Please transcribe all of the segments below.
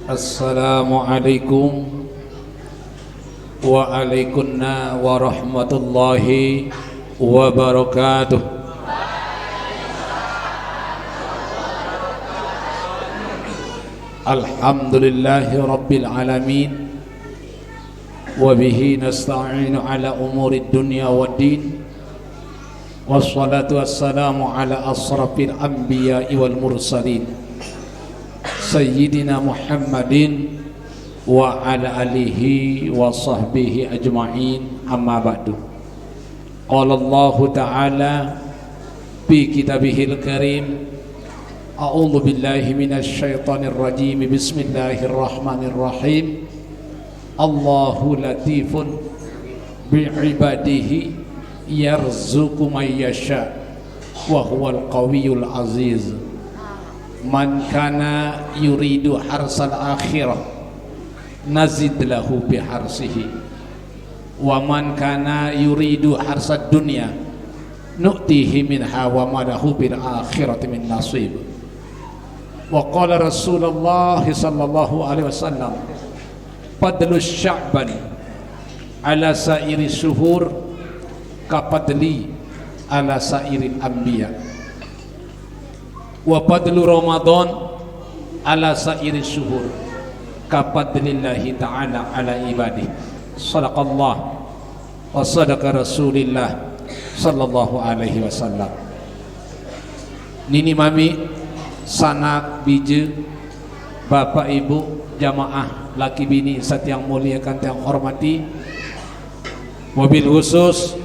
Assalamualaikum waalaikumsalam warahmatullahi wabarakatuh. Alhamdulillahi rabbil alamin, wa bihi nasta'inu ala umurid dunya waddin, wassalatu wassalamu ala asrafil anbiya'i wal mursalin Sayyidina Muhammadin wa ala alihi wa sahbihi ajma'in, amma ba'du. Qala Allah ta'ala fi kitabihil karim, a'udzu billahi minasy syaithanir rajim, bismillahir rahmanir rahim. Allahu latifun bi'ibadihi yarzuqu may yasha wa huwal qawiyyul aziz. Man kana yuridu harsal akhirah nazid lahu biharsihi, wa man kana yuridu harsad dunya nu'tihi minha wa ma lahu bil akhirati min nasib. Wa qala Rasulullah sallallahu alaihi wasallam, fadlus sya'ban ala sa'iri syuhur kapadli ala sa'iril anbiya, wa fadlu Ramadan ala sa'iri syuhur kapadlillahi ta'ala ala ibadih. Sadaqallah wa sadaqa Rasulillah sallallahu alaihi wasallam. Nini mami, sanak bije, bapak ibu, jamaah laki bini sat yang muliakan yang hormati, mobil khusus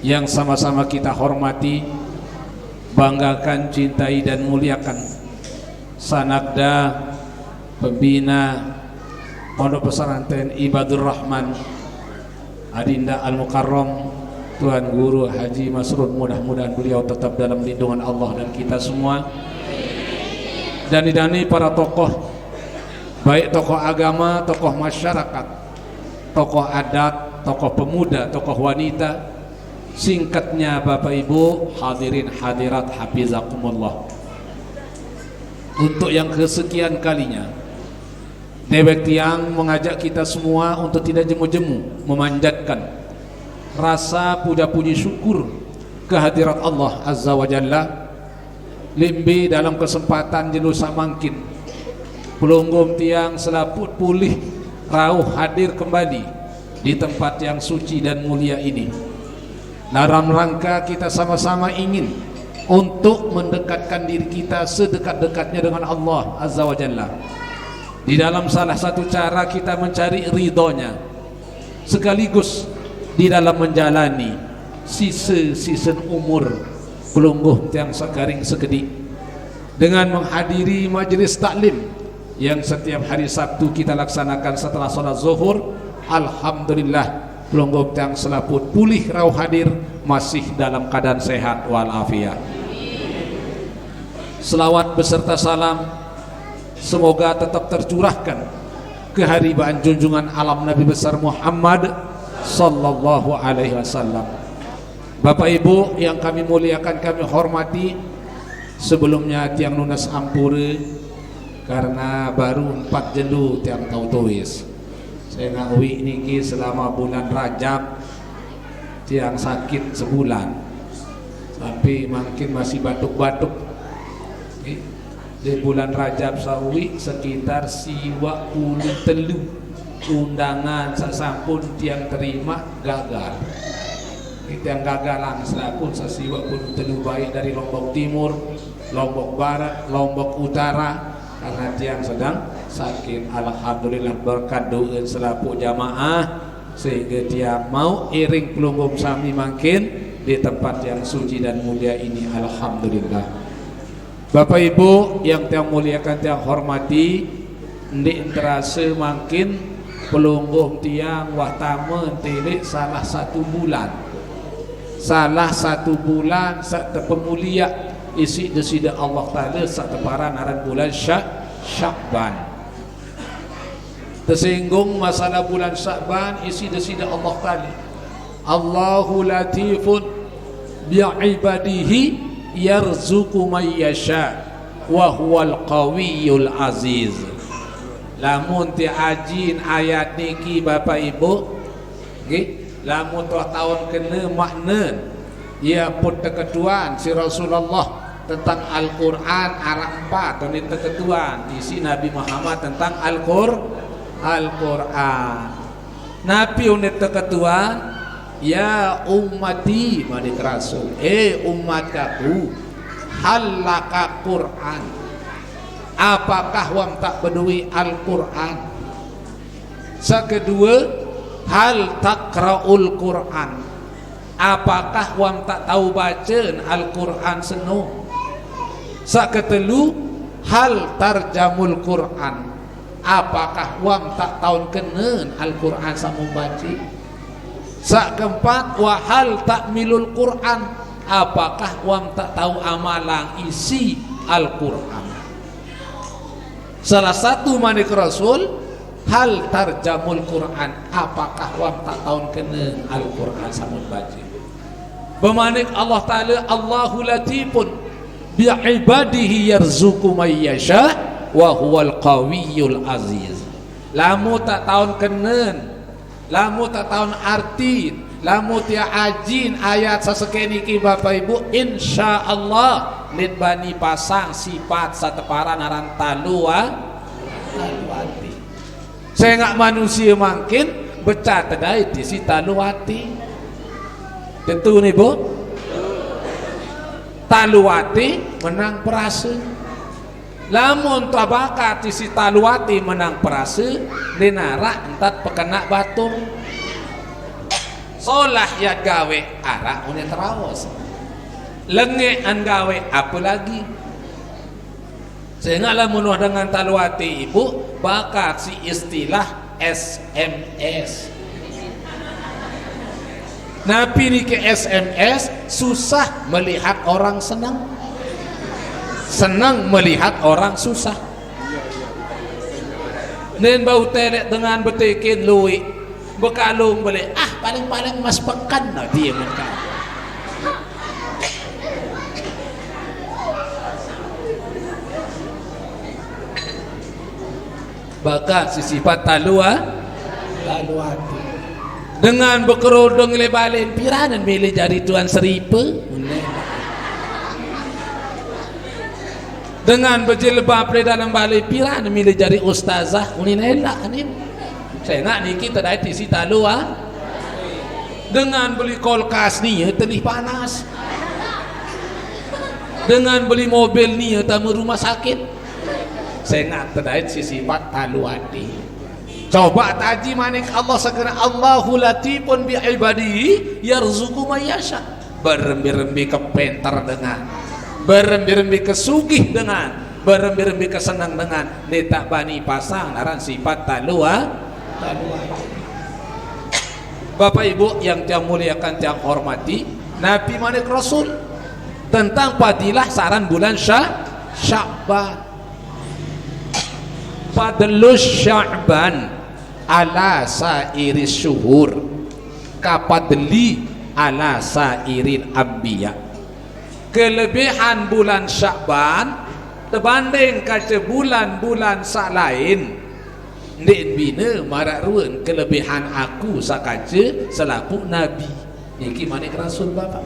yang sama-sama kita hormati, banggakan, cintai dan muliakan sanakda pembina Pondok Pesantren Ibadur Rahman Adinda Al-Mukarram Tuan Guru Haji Masrun, mudah-mudahan beliau tetap dalam lindungan Allah dan kita semua, dan didani para tokoh, baik tokoh agama, tokoh masyarakat, tokoh adat, tokoh pemuda, tokoh wanita, singkatnya Bapak Ibu hadirin hadirat hafizakumullah. Untuk yang kesekian kalinya dewek tiang mengajak kita semua untuk tidak jemu-jemu memanjatkan rasa puja-puji syukur kehadirat Allah Azza wa Jalla. Limbi dalam kesempatan jelusa mangkin pelunggum tiang selaput pulih rauh hadir kembali di tempat yang suci dan mulia ini, dalam rangka kita sama-sama ingin untuk mendekatkan diri kita sedekat-dekatnya dengan Allah Azza wa Jalla. Di dalam salah satu cara kita mencari ridhonya, sekaligus di dalam menjalani sisa-sisa umur pelungguh tiang sekaring sekedik, dengan menghadiri majelis taklim yang setiap hari Sabtu kita laksanakan setelah sholat zuhur. Alhamdulillah, pelungguh tiang selaput pulih rauh hadir, masih dalam keadaan sehat walafiat. Selawat beserta salam semoga tetap tercurahkan keharibaan junjungan alam Nabi besar Muhammad sallallahu alaihi wasallam. Bapak Ibu yang kami muliakan, kami hormati, sebelumnya tiang lunas ampure karena baru 4 jelu tiang tahu tuis. Saya ngakui niki selama bulan Rajab tiang sakit sebulan, tapi makin masih batuk-batuk. Di bulan Rajab sawi sekitar siwa puluh telu undangan sasampun tiang terima gagal. Tiang gagalan selapun sasiwa puluh telu, baik dari Lombok Timur, Lombok Barat, Lombok Utara, karena tiang sedang sakit. Alhamdulillah berkat doa selapu jamaah sehingga tiang mau iring pelunggum sami makin di tempat yang suci dan mulia ini. Alhamdulillah. Bapak Ibu yang tiang muliakan, tiang hormati, di terasa makin pelunggum tiang wahtama tilik salah satu bulan satu pemulia isi desida Allah Ta'ala satu paran aran bulan Sya'ban. Tersinggung masalah bulan Sya'ban, isi desida Allah Ta'ala, Allahu latifun bi'ibadihi yarzuqu may yasha wa huwal qawiyyul aziz. lamun ti ajin ayat niki Bapak Ibu nggih, lamun tahun kena makna ia pun keketuan si Rasulullah tentang Al-Quran arah 4 dan itu keketuan isi Nabi Muhammad tentang Al-Quran. Nabi unit keketuan ya ummati manik rasul umatku halaka Quran, apakah wang tak peduli Al-Quran. Sekedua hal takraul Quran, apakah wang tak tahu bacaan Al-Quran seno. Saketelu hal tarjamul Quran, apakah wang tak tahu kenen Al-Quran sama baca. Sak keempat wahal takmilul Quran, apakah wang tak tahu amalan isi Al-Quran. Salah satu manik Rasul hal tarjamul Quran, apakah wang tak tahu kenen Al-Quran sama baca. Bemanik Allah Ta'ala Allahu latifun bi'ibadihi yarzuqu may yasha wa huwal qawiyyul aziz. Lamu tak tahu kenen, lamu tak tahu arti, lamu tia ajin ayat sasekeniki Bapak Ibu, insyaallah lid bani pasang sifat sateparan aran taluati. Saya ngak manusia makin becah tedai di si taluati. Tentu nih Bu, taluati menang perase. Lamun tabakat si taluati menang perase, dinara entat pekenak batung. Solah ya gawe arak unya terawas. Lenge an gawe apa lagi? Sehingga lamun dengan taluati Ibu bakat si istilah SMS. Nabi ni ke SMS susah melihat orang senang, senang melihat orang susah. Nen bau telek dengan betekin lui bekalung boleh paling-paling mas pekan nah dia mereka. Bakat si sifat taluati dengan berkerudung lebalin piranan milih jari tuan seripe dengan berjilbab di dalam balik piranan milih jari ustazah uninela anin. Saya nak niki tadai si talua dengan beli kulkas ni telih panas, dengan beli mobil ni tamu rumah sakit. Saya nak tadai si sifat taluati. Coba taji manik Allah segera Allahu latifun bi ibadihi yarzuqu may yasha. Berembi-rembi kepentar dengan, berembi-rembi kesugih dengan, berembi-rembi kesenang dengan, letak bani pasang aran sifat taluati. Bapak Ibu yang tiang muliakan tiang hormati, Nabi manik Rasul tentang fadilah saran bulan Sya'ban. Fadlus Sya'ban ala sairis syuhur kapadli ala sairil anbiya. Kelebihan bulan Sya'ban terbanding kaca bulan-bulan sak lain ndek bina marak ruan kelebihan aku sakaca selaku nabi. Niki manik Rasul Bapak.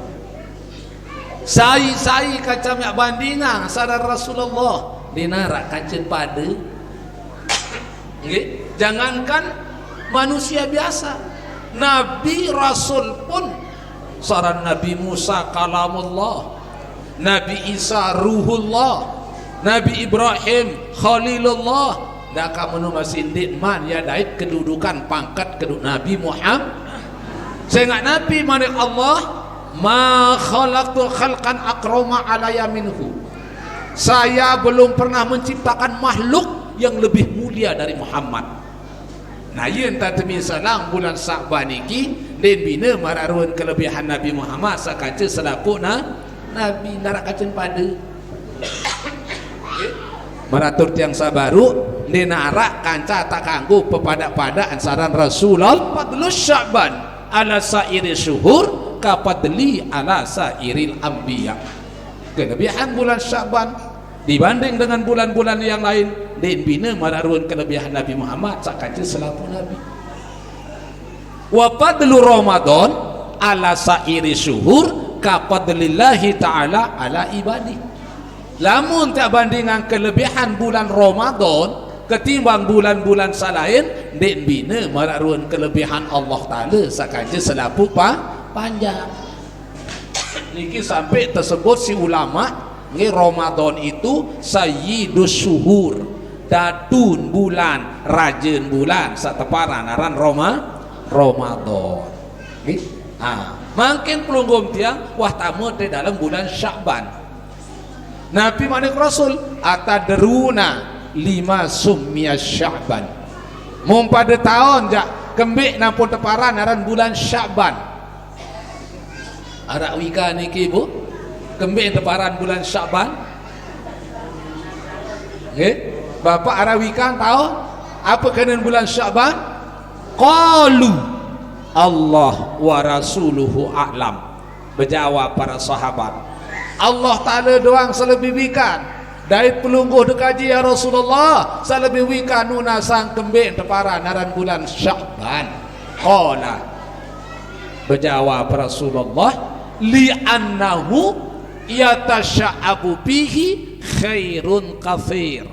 Sai kaca mak bandingan sadar Rasulullah dinarak kaca pada. Nggih. Jangankan manusia biasa, Nabi Rasul pun saran Nabi Musa kalamullah, Nabi Isa ruhullah, Nabi Ibrahim khalilullah. Dah kamu masih man ya dait kedudukan pangkat keduk Nabi Muhammad. Saya ingat Nabi manik Allah ma khalaqtu khalqan akrama alaya minhu. Saya belum pernah menciptakan makhluk yang lebih mulia dari Muhammad. Nah ia entah demi salang bulan Sya'ban iki dan bina mararuan kelebihan Nabi Muhammad sakaca selaku Nabi narakacen pada maratur tiang sabaru dinarak kanca tak kanggo pepada-pada ansaran Rasulullah. Fadlus Sya'ban ala sairi syuhur kapadli ala sairil anbiya. Kelebihan bulan Sya'ban dibanding dengan bulan-bulan yang lain din bina mararun kelebihan Nabi Muhammad sakaja selaku Nabi. Wa fadlu Ramadan ala sairi syuhur ka fadlillahi ta'ala ala ibadi. Lamun tak bandingan kelebihan bulan Ramadan ketimbang bulan-bulan salain, din bina mararun kelebihan Allah Ta'ala sakaja selaku panjang. Niki sampai tersebut si ulama ngi Ramadan itu sayyidus syuhur, datun bulan, rajin bulan sateparan aran Ramadan. Nggih. Makin pelunggum tiang wah tamu di dalam bulan Sya'ban. Nabi Manik Rasul atadruna lima summiya Sya'ban. Mung pada tahun jak kembik nampun teparan aran bulan Sya'ban. Arak wika niki Bu, kembik teparan bulan Sya'ban. Nggih, Bapak Arawikan tahu apa kena bulan Sya'ban? Qalu Allah wa rasuluhu a'lam. Berjawab para sahabat, Allah Ta'ala doang selebih wikan. Dari pelungguh dekaji ya Rasulullah, selebih wikan nuna sang kembik teparan aran bulan Sya'ban. Qala, berjawab Rasulullah, li'annahu yatasha'abu bihi khairun kathir.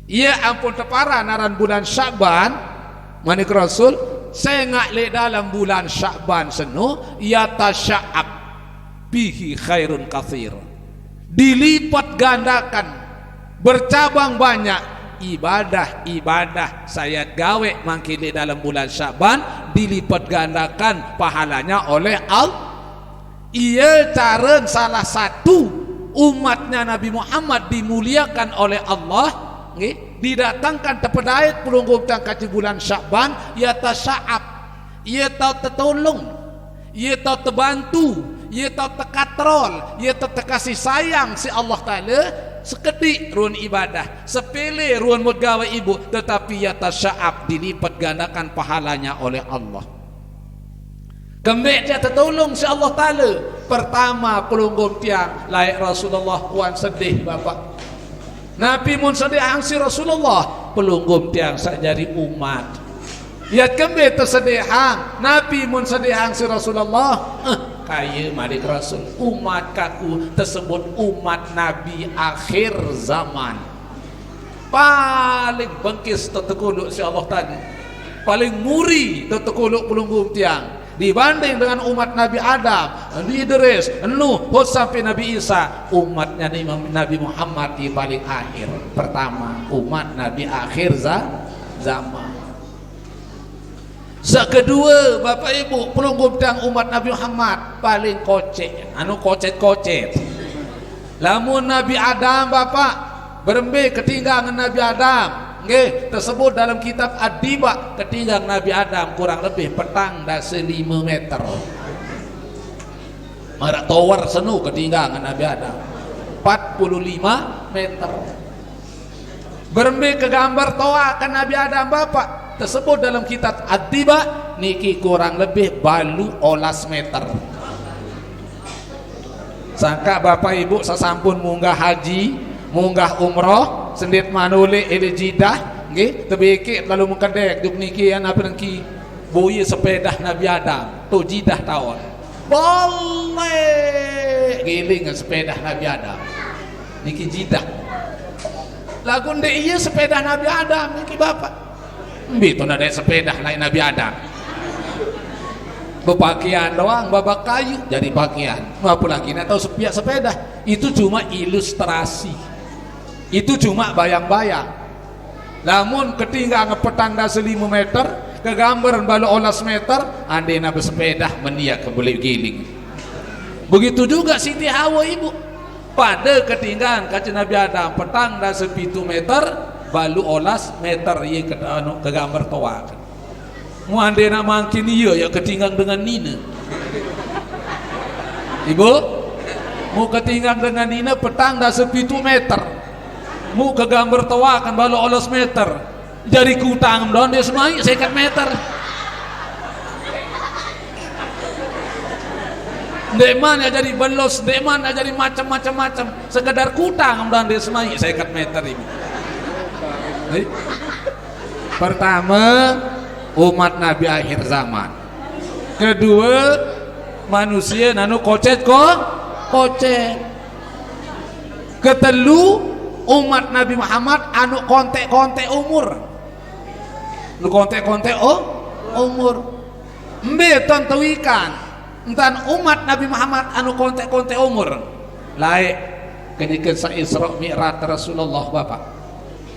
Ya ampun teparan aran bulan Sya'ban manik Rasul, saya ngak dalam bulan Sya'ban senu yatasha'ab bihi khairun kathir, dilipat gandakan, bercabang banyak ibadah-ibadah saya gawe mangkili dalam bulan Sya'ban, dilipat gandakan pahalanya oleh Allah. Ia cara salah satu umatnya Nabi Muhammad dimuliakan oleh Allah, didatangkan terpedait pelunggup tangkaci bulan Sya'ban, ia tasya'ab, ia tahu tertolong, ia tahu terbantu, ia tahu terkatrol, ia tahu terkasih sayang si Allah Ta'ala. Sekedik ruan ibadah, sepele ruan megawe ibu, tetapi ia tasya'ab, dilipat gandakan pahalanya oleh Allah. Kembik dia tertolong si Allah Ta'ala. Pertama pelunggum tiang layak Rasulullah wan sedih Bapak. Nabi mun sedih angsi Rasulullah, pelunggum tiang sajari umat. Ya kembik tersedih hang Nabi mun sedih angsi Rasulullah. Kaya malik Rasul umat kaku tersebut umat Nabi akhir zaman. Paling bengkis tertekuluk si Allah Ta'ala, paling muri tertekuluk pelunggum tiang dibanding dengan umat Nabi Adam, Nabi Idris, Nuh, sampai Nabi Isa. Umatnya Nabi Muhammad di paling akhir. Pertama umat Nabi akhir zaman. Kedua Bapak Ibu pelunggum tiang umat Nabi Muhammad paling kocek, kocet-kocet. Lamun Nabi Adam Bapak berembe ketinggalan Nabi Adam, tersebut dalam kitab Ad-Diba, ketinggalan Nabi Adam kurang lebih petang dasi 5 meter. Marak tower senu ketinggalan Nabi Adam 45 meter. Berembe ke gambar toa kan Nabi Adam Bapak, tersebut dalam kitab Ad-Diba niki kurang lebih balu 11 meter. Sangka Bapak Ibu sasampun munggah haji, munggah umroh, sendit manule ele jidah, nggih, tebeke lalu mengkedek duk niki an apa niki boye sepeda Nabi Adam, tu jidah tawon. Boleh giling sepeda Nabi Adam. Niki jidah. Lagu ndek iya sepeda Nabi Adam niki Bapak. Mbi tu ada sepeda lain Nabi Adam. Berpakaian doang, babak kayu jadi pakaian. Apa lagi nak tahu sepiak sepeda? Itu cuma ilustrasi. Itu cuma bayang-bayang. Namun ketika ngepetang dasi 5 meter, kegambaran balu 11 meter, andai nak bersepeda meniak ke boleh giling. Begitu juga Siti Hawa ibu. Pada ketinggalan kaca Nabi Adam petang dasi 7 meter, balu 11 meter ia kegambar toa. Mu andai nak makin ia ya ketinggalan dengan Nina. Ibu, mu ketinggalan dengan Nina petang dasi 7 meter. Mu ke gambar tawa kan balu 11 meter. Jari kutang don dia semai 50 meter. Deman ya jadi belos, deman ya jadi macam-macam. Sekedar kutang don dia semai 50 meter ini. Pertama, umat Nabi akhir zaman. Kedua, manusia nanu kocet kocet. Ketelu, umat Nabi Muhammad anu kontek-kontek umur. Nu kontek-kontek umur. Mbe tonton ikan. Entan umat Nabi Muhammad anu kontek-kontek umur. Laik kenyikeun sa Isra Mi'raj Rasulullah Bapak.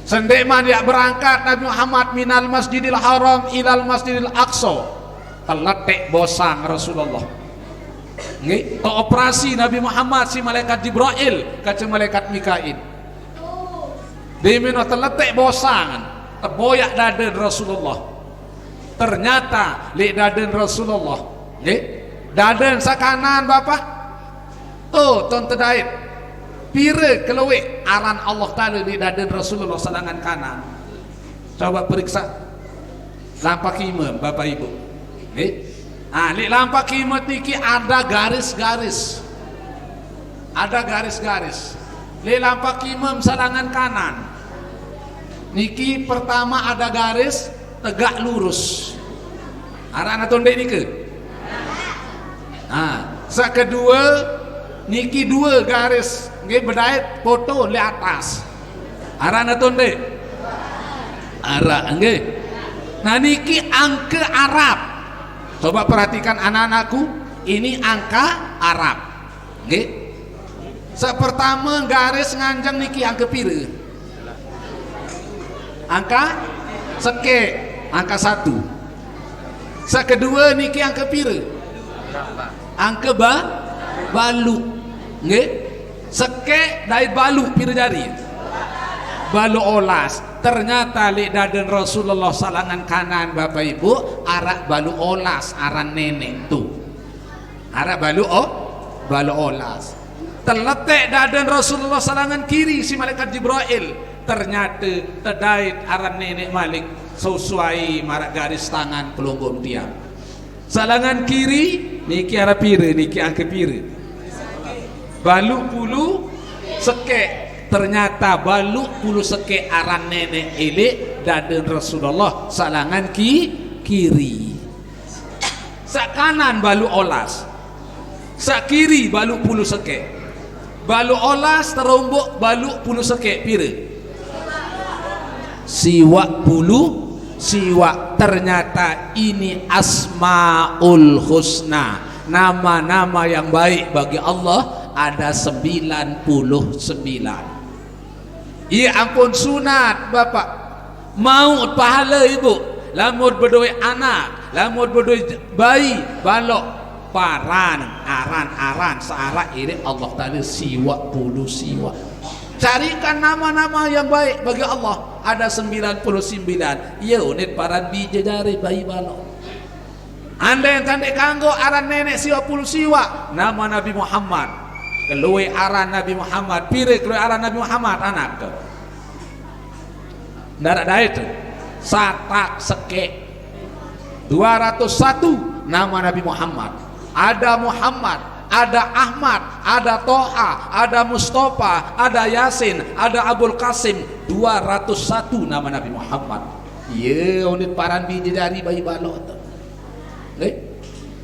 Sendeman dia berangkat Nabi Muhammad minal Masjidil Haram ilal Masjidil Aqsa. Teletek bosang Rasulullah. Nggih, to operasi Nabi Muhammad si malaikat Jibril ka malaikat Mikail. Di mino teletek bosang, teboyak daden Rasulullah. Ternyata li daden Rasulullah. Nggih, daden sakanan Bapak. Oh, ton tedait. Pire keluwe aran Allah Ta'ala di daden Rasulullah selangan kanan. Coba periksa lampak imam Bapak Ibu. Li lampak imam niki ada garis-garis. Ada garis-garis. Li lampak imam selangan kanan. Niki pertama ada garis tegak lurus. Arana tonde niki. Sa kedua niki dua garis nggih bedait foto di atas. Arana tonde. Ara nggih. Nah niki angka Arab. Coba perhatikan anak-anakku, ini angka Arab. Nggih. Pertama garis nganjang niki angka pira? Angka seke, angka 1. Kedua niki angka pira? Angka balu. Nggih. Seke dari balu pira jari? Balu olas. Ternyata li daden Rasulullah salangan kanan Bapak Ibu arak balu olas aran nenek tu. Arak balu olas. Terletek daden Rasulullah salangan kiri si malaikat Jibril. Ternyata tedait aran nenek Malik sesuai marak garis tangan pelunggum tiang. Salangan kiri niki arah pira niki angka pira? Balu pulu seke. Ternyata balu pulu seke aran nenek ele daden Rasulullah salangan kiri. Sak kanan balu olas. Sak kiri balu pulu seke. Balu olas terombok balu pulu seke pira? Siwak pulu siwak. Ternyata ini Asmaul Husna, nama-nama yang baik bagi Allah ada 99. Iya ampun sunat Bapak. Maut pahala Ibu. Lamun berdoi anak, lamun berdoi bayi, balok paran, aran searah ini Allah Ta'ala siwak puluh siwak. Carikan nama-nama yang baik bagi Allah ada 99. Iya unit paran bija dari bayi balok. Anda yang tandek kanggo aran nenek siwak puluh siwak nama Nabi Muhammad. Keluwe aran Nabi Muhammad, pire keluwe aran Nabi Muhammad anak ke darat dah itu satak seke 201 nama Nabi Muhammad. Ada Muhammad, ada Ahmad, ada Toha, ada Mustafa, ada Yasin, ada Abul Qasim. 201 nama Nabi Muhammad. Iya unit paran biji dari bayi balok.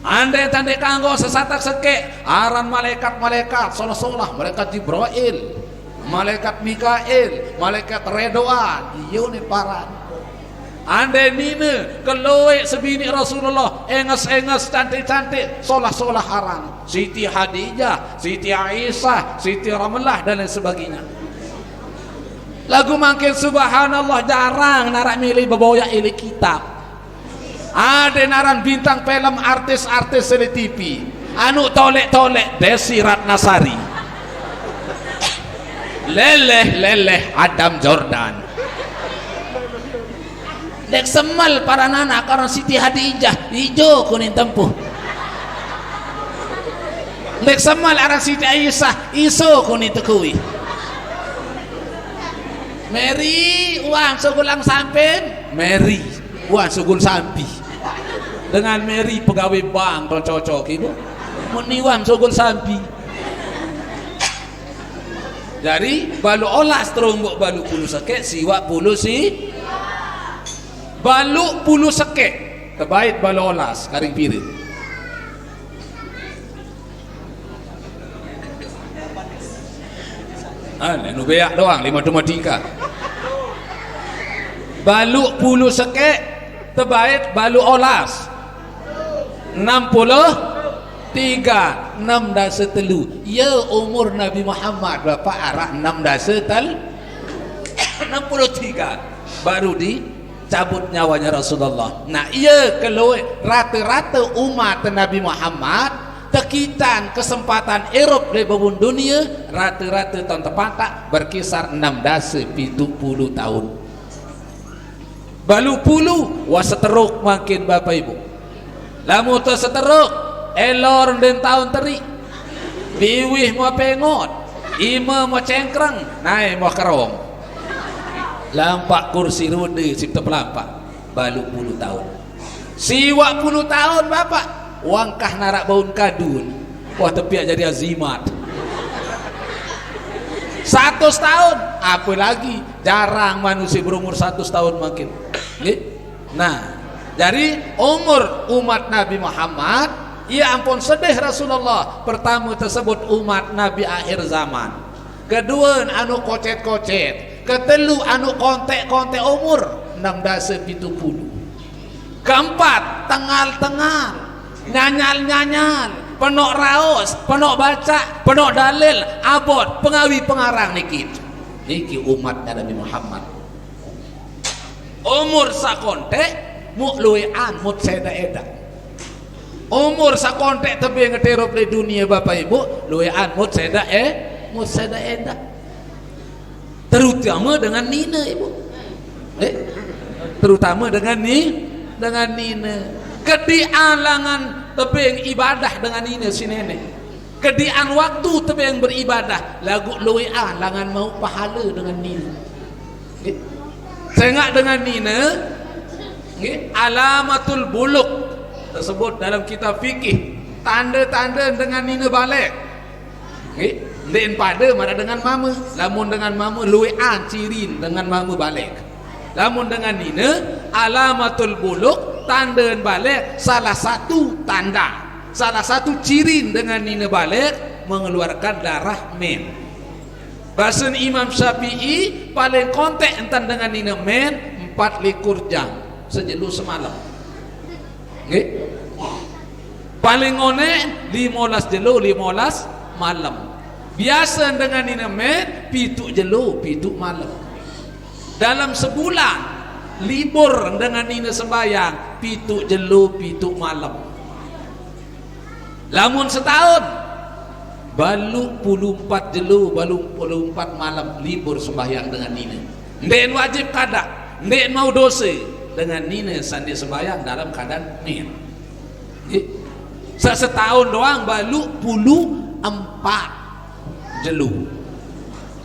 Anda yang tandai kanggo sesatak seke aran malaikat-malaikat solah-solah malaikat Jibril, malaikat Mikail, malaikat Redwan. Iya unit paran. Anda nina keloe sebini Rasulullah enges-enges cantik-cantik solah-solah aran Siti Hadijah, Siti Aisyah, Siti Ramlah dan lain sebagainya. Lagu makin subhanallah jarang narak milih baboya ili kitab. Ada naran bintang film artis-artis di TV anu tolek-tolek Desi Ratnasari, leleh Adam Jordan, dek semal para anak orang Siti Hadijah hijau kuning tempuh, dek semal orang Siti Aisyah iso kuning tekui. Mary uang segulang sampen Mary uang segul sampi dengan Mary pegawai bank don cocok ibu meniwam sogol sampi Jadi balu olas terombok balu pulu sekek siwak pulu si balu pulu sekek terbaik balu olas karing pirit. Nu beak doang 5,3. Balu pulu sekek terbaik balu olas 63 6 dan setelu. Ya umur Nabi Muhammad berapa arah 6 dan setel 63 baru dicabut nyawanya Rasulullah. Nah ia kalau rata-rata umat Nabi Muhammad tekitan kesempatan Eropa di babun dunia rata-rata tahun tepatak berkisar 6 dan 70 tahun. Balu pulu waseteruk makin Bapak Ibu. Lamu terseteruk elor den tahun teri biwih mau pengot ima mau cengkrang naik mau kerong lampak kursi roda cipta pelampak balu puluh tahun siwak puluh tahun Bapak wangkah narak baun kadun wah tepiak jadi azimat 100 tahun apa lagi jarang manusia berumur 100 tahun makin. Nah jadi umur umat Nabi Muhammad ya ampun sedih Rasulullah. Pertama tersebut umat Nabi akhir zaman. Kedua anu kocet-kocet. Ketelu anu kontek-kontek umur 670. Keempat tengal-tengal, nyanyal-nyanyal, penok raos, penok baca, penok dalil, abot, pengawi pengarang niki. Niki umatnya Nabi Muhammad. Umur sakontek muk luwean mut seda-eda. Umur sakontek tebe ngeterop di dunia Bapak Ibu luwean mut seda eda terutama dengan nina Ibu terutama dengan nina kedialangan tebe ibadah dengan nina si nenek kedian waktu tebe yang beribadah lagu luwean langan mau pahala dengan nina sengak dengan nina alamatul buluk tersebut dalam kitab fikih tanda-tanda dengan nina balik ndek pada mana dengan mama lamun dengan mama luwean cirin dengan mama balik lamun dengan nina alamatul buluk tanda balik salah satu tanda salah satu cirin dengan nina balik mengeluarkan darah men. Bahasa Imam Syafi'i paling kontek entan dengan nina men 24 jam sejelu semalam. Paling ngone 15 jelo 15 malam. Biasa dengan nina men pitu jelo pitu malam. Dalam sebulan libur dengan nina sembayang pitu jelo pitu malam. Lamun setahun balu puluh 4 jelo balu puluh 4 malam libur sembayang dengan nina. Ndek wajib kada, ndek mau dosa dengan nina sandi sembayang dalam keadaan men. Setahun doang balu puluh 4 jelu.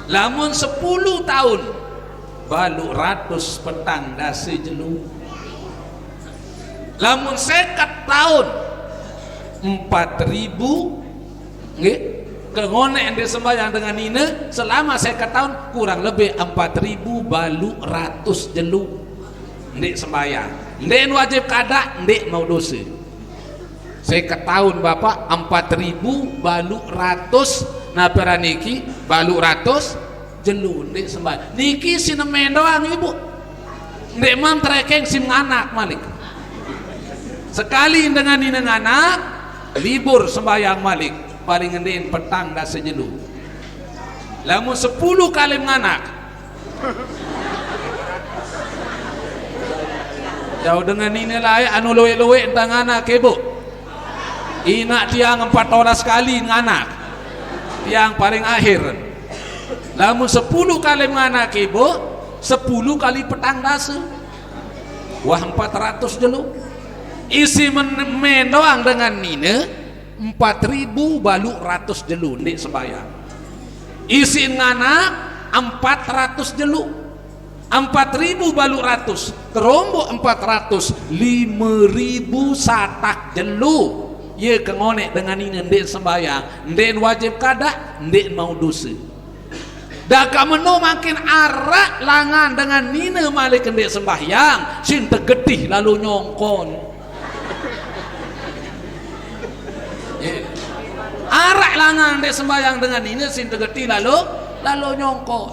Lamun 10 tahun balu ratus petang dasi jelu. Lamun 50 tahun 4.000 kengone yang disembahyang dengan nina selama 50 tahun kurang lebih 4.000 balu ratus jelu ndek sembahyang ndek wajib kada ndek mau dosa 50 tahun Bapak 4.000 balu ratus napera niki balu ratus jelu ndek sembahyang niki sinemen doang Ibu ndek mam trekeng sim anak malik sekali dengan nina anak libur sembahyang malik paling ngendein petang dah sejelu. Lamun 10 kali menganak jauh dengan ini lah anu luwe-luwe tentang anak ibu inak tiang 14 kali nganak tiang paling akhir. Lamun 10 kali menganak ibu 10 kali petang dasa wah 400 jelu isi men doang dengan nina 4.000 balu ratus jelu ndek sembahyang isi nganak 400 jelu 4.000 balu ratus terombok 400 5.000 satak jelu ye kengonek dengan ini ndek sembahyang ndek wajib kada ndek mau dosa dah kameno makin arak langan dengan nina malik kendek sembahyang cinta getih lalu nyongkon. Arak langan dek sembahyang dengan nina cinta getih lalu nyongkon.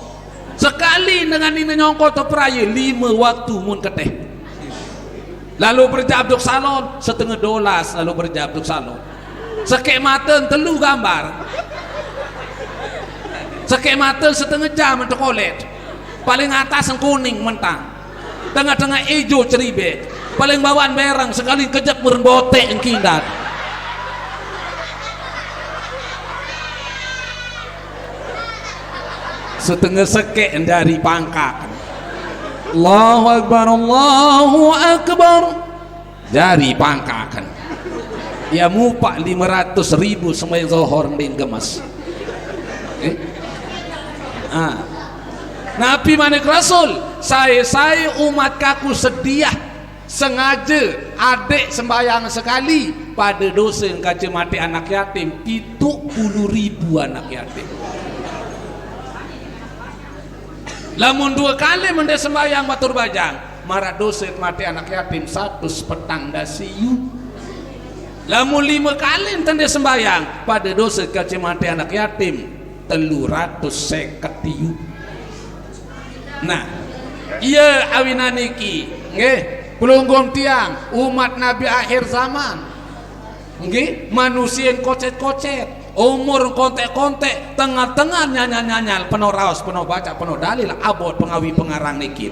Sekali dengan nina nyongkon terperaya 5 waktu mun keteh. Lalu berjabduk salon $0.5 lalu berjabduk salon. Sekek mata telu gambar. Sekek mata 1/2 jam untuk kolet. Paling atas yang kuning mentang. Tengah-tengah hijau ceribet. Paling bawaan berang sekali kejap berbotek yang kindat. Setengah sekek dari pangkak. Allahu Akbar, Allahu Akbar. Dari pangkakan. Ya mupak 500.000 sembahyang zuhur din gemas. Nabi manik Rasul, saya umat kaku sedia sengaja adik sembahyang sekali pada dosa yang kaca mati anak yatim 70.000 anak yatim. Lamun 2 kali mendek sembahyang batur bajang marah dosa mati anak yatim 100 petang dasiyu. Lamun 5 kali mendek sembahyang pada dosa kaca mati anak yatim 350. Nah, iya awinan iki nggih pelunggum tiang umat Nabi akhir zaman nggih manusia yang kocet-kocet umur kontek-kontek tengah-tengah nyanyal-nyanyal penuh raos penuh baca penuh dalil abot pengawi pengarang niki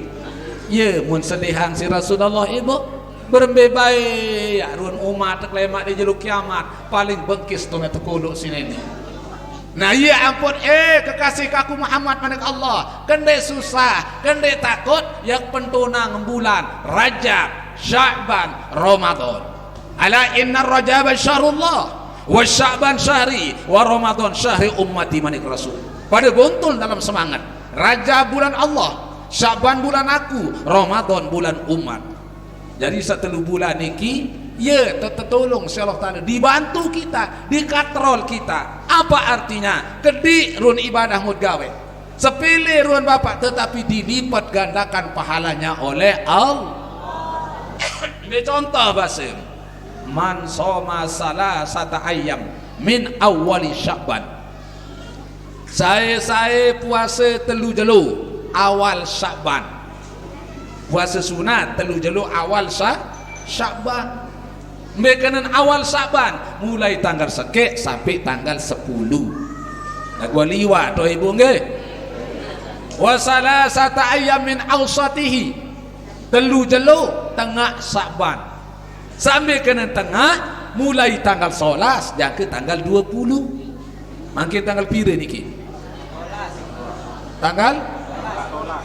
ya mun sedihang si Rasulullah ibu berbebai ya run umat lemak di jeluk kiamat paling bengkis tuh tekuluk sini ini. Nah iya ampun kekasih kaku Muhammad manik Allah kendek susah kendek takut yang pentunang bulan Rajab Sya'ban Ramadan ala inna Rajab syahrullah wa Sya'ban syahri wa Ramadan syahri ummati manik Rasul pada gontul dalam semangat Rajab bulan Allah Sya'ban bulan aku Ramadan bulan umat. Jadi 1 bulan niki ya tertolong si Allah Ta'ala dibantu kita dikatrol kita. Apa artinya? Kedik run ibadah mudgawe sepilih ruan bapak tetapi dilipat gandakan pahalanya oleh Allah. Ini contoh basim man soma salasata ayyam min awali Sya'ban. Saya puasa 3 jelu awal Sya'ban. Puasa sunat 3 jelu awal Sya'ban. Mekanan awal Sya'ban mulai tanggal sekek sampai tanggal 10. Nah gua liwat toh ibu nggih. Wa salasata ayyam min awsatihi 3 jelu tengah Sya'ban. Sampai kena tengah mulai tanggal 11 dan ke tanggal 20. Mangkin tanggal pira niki? Tanggal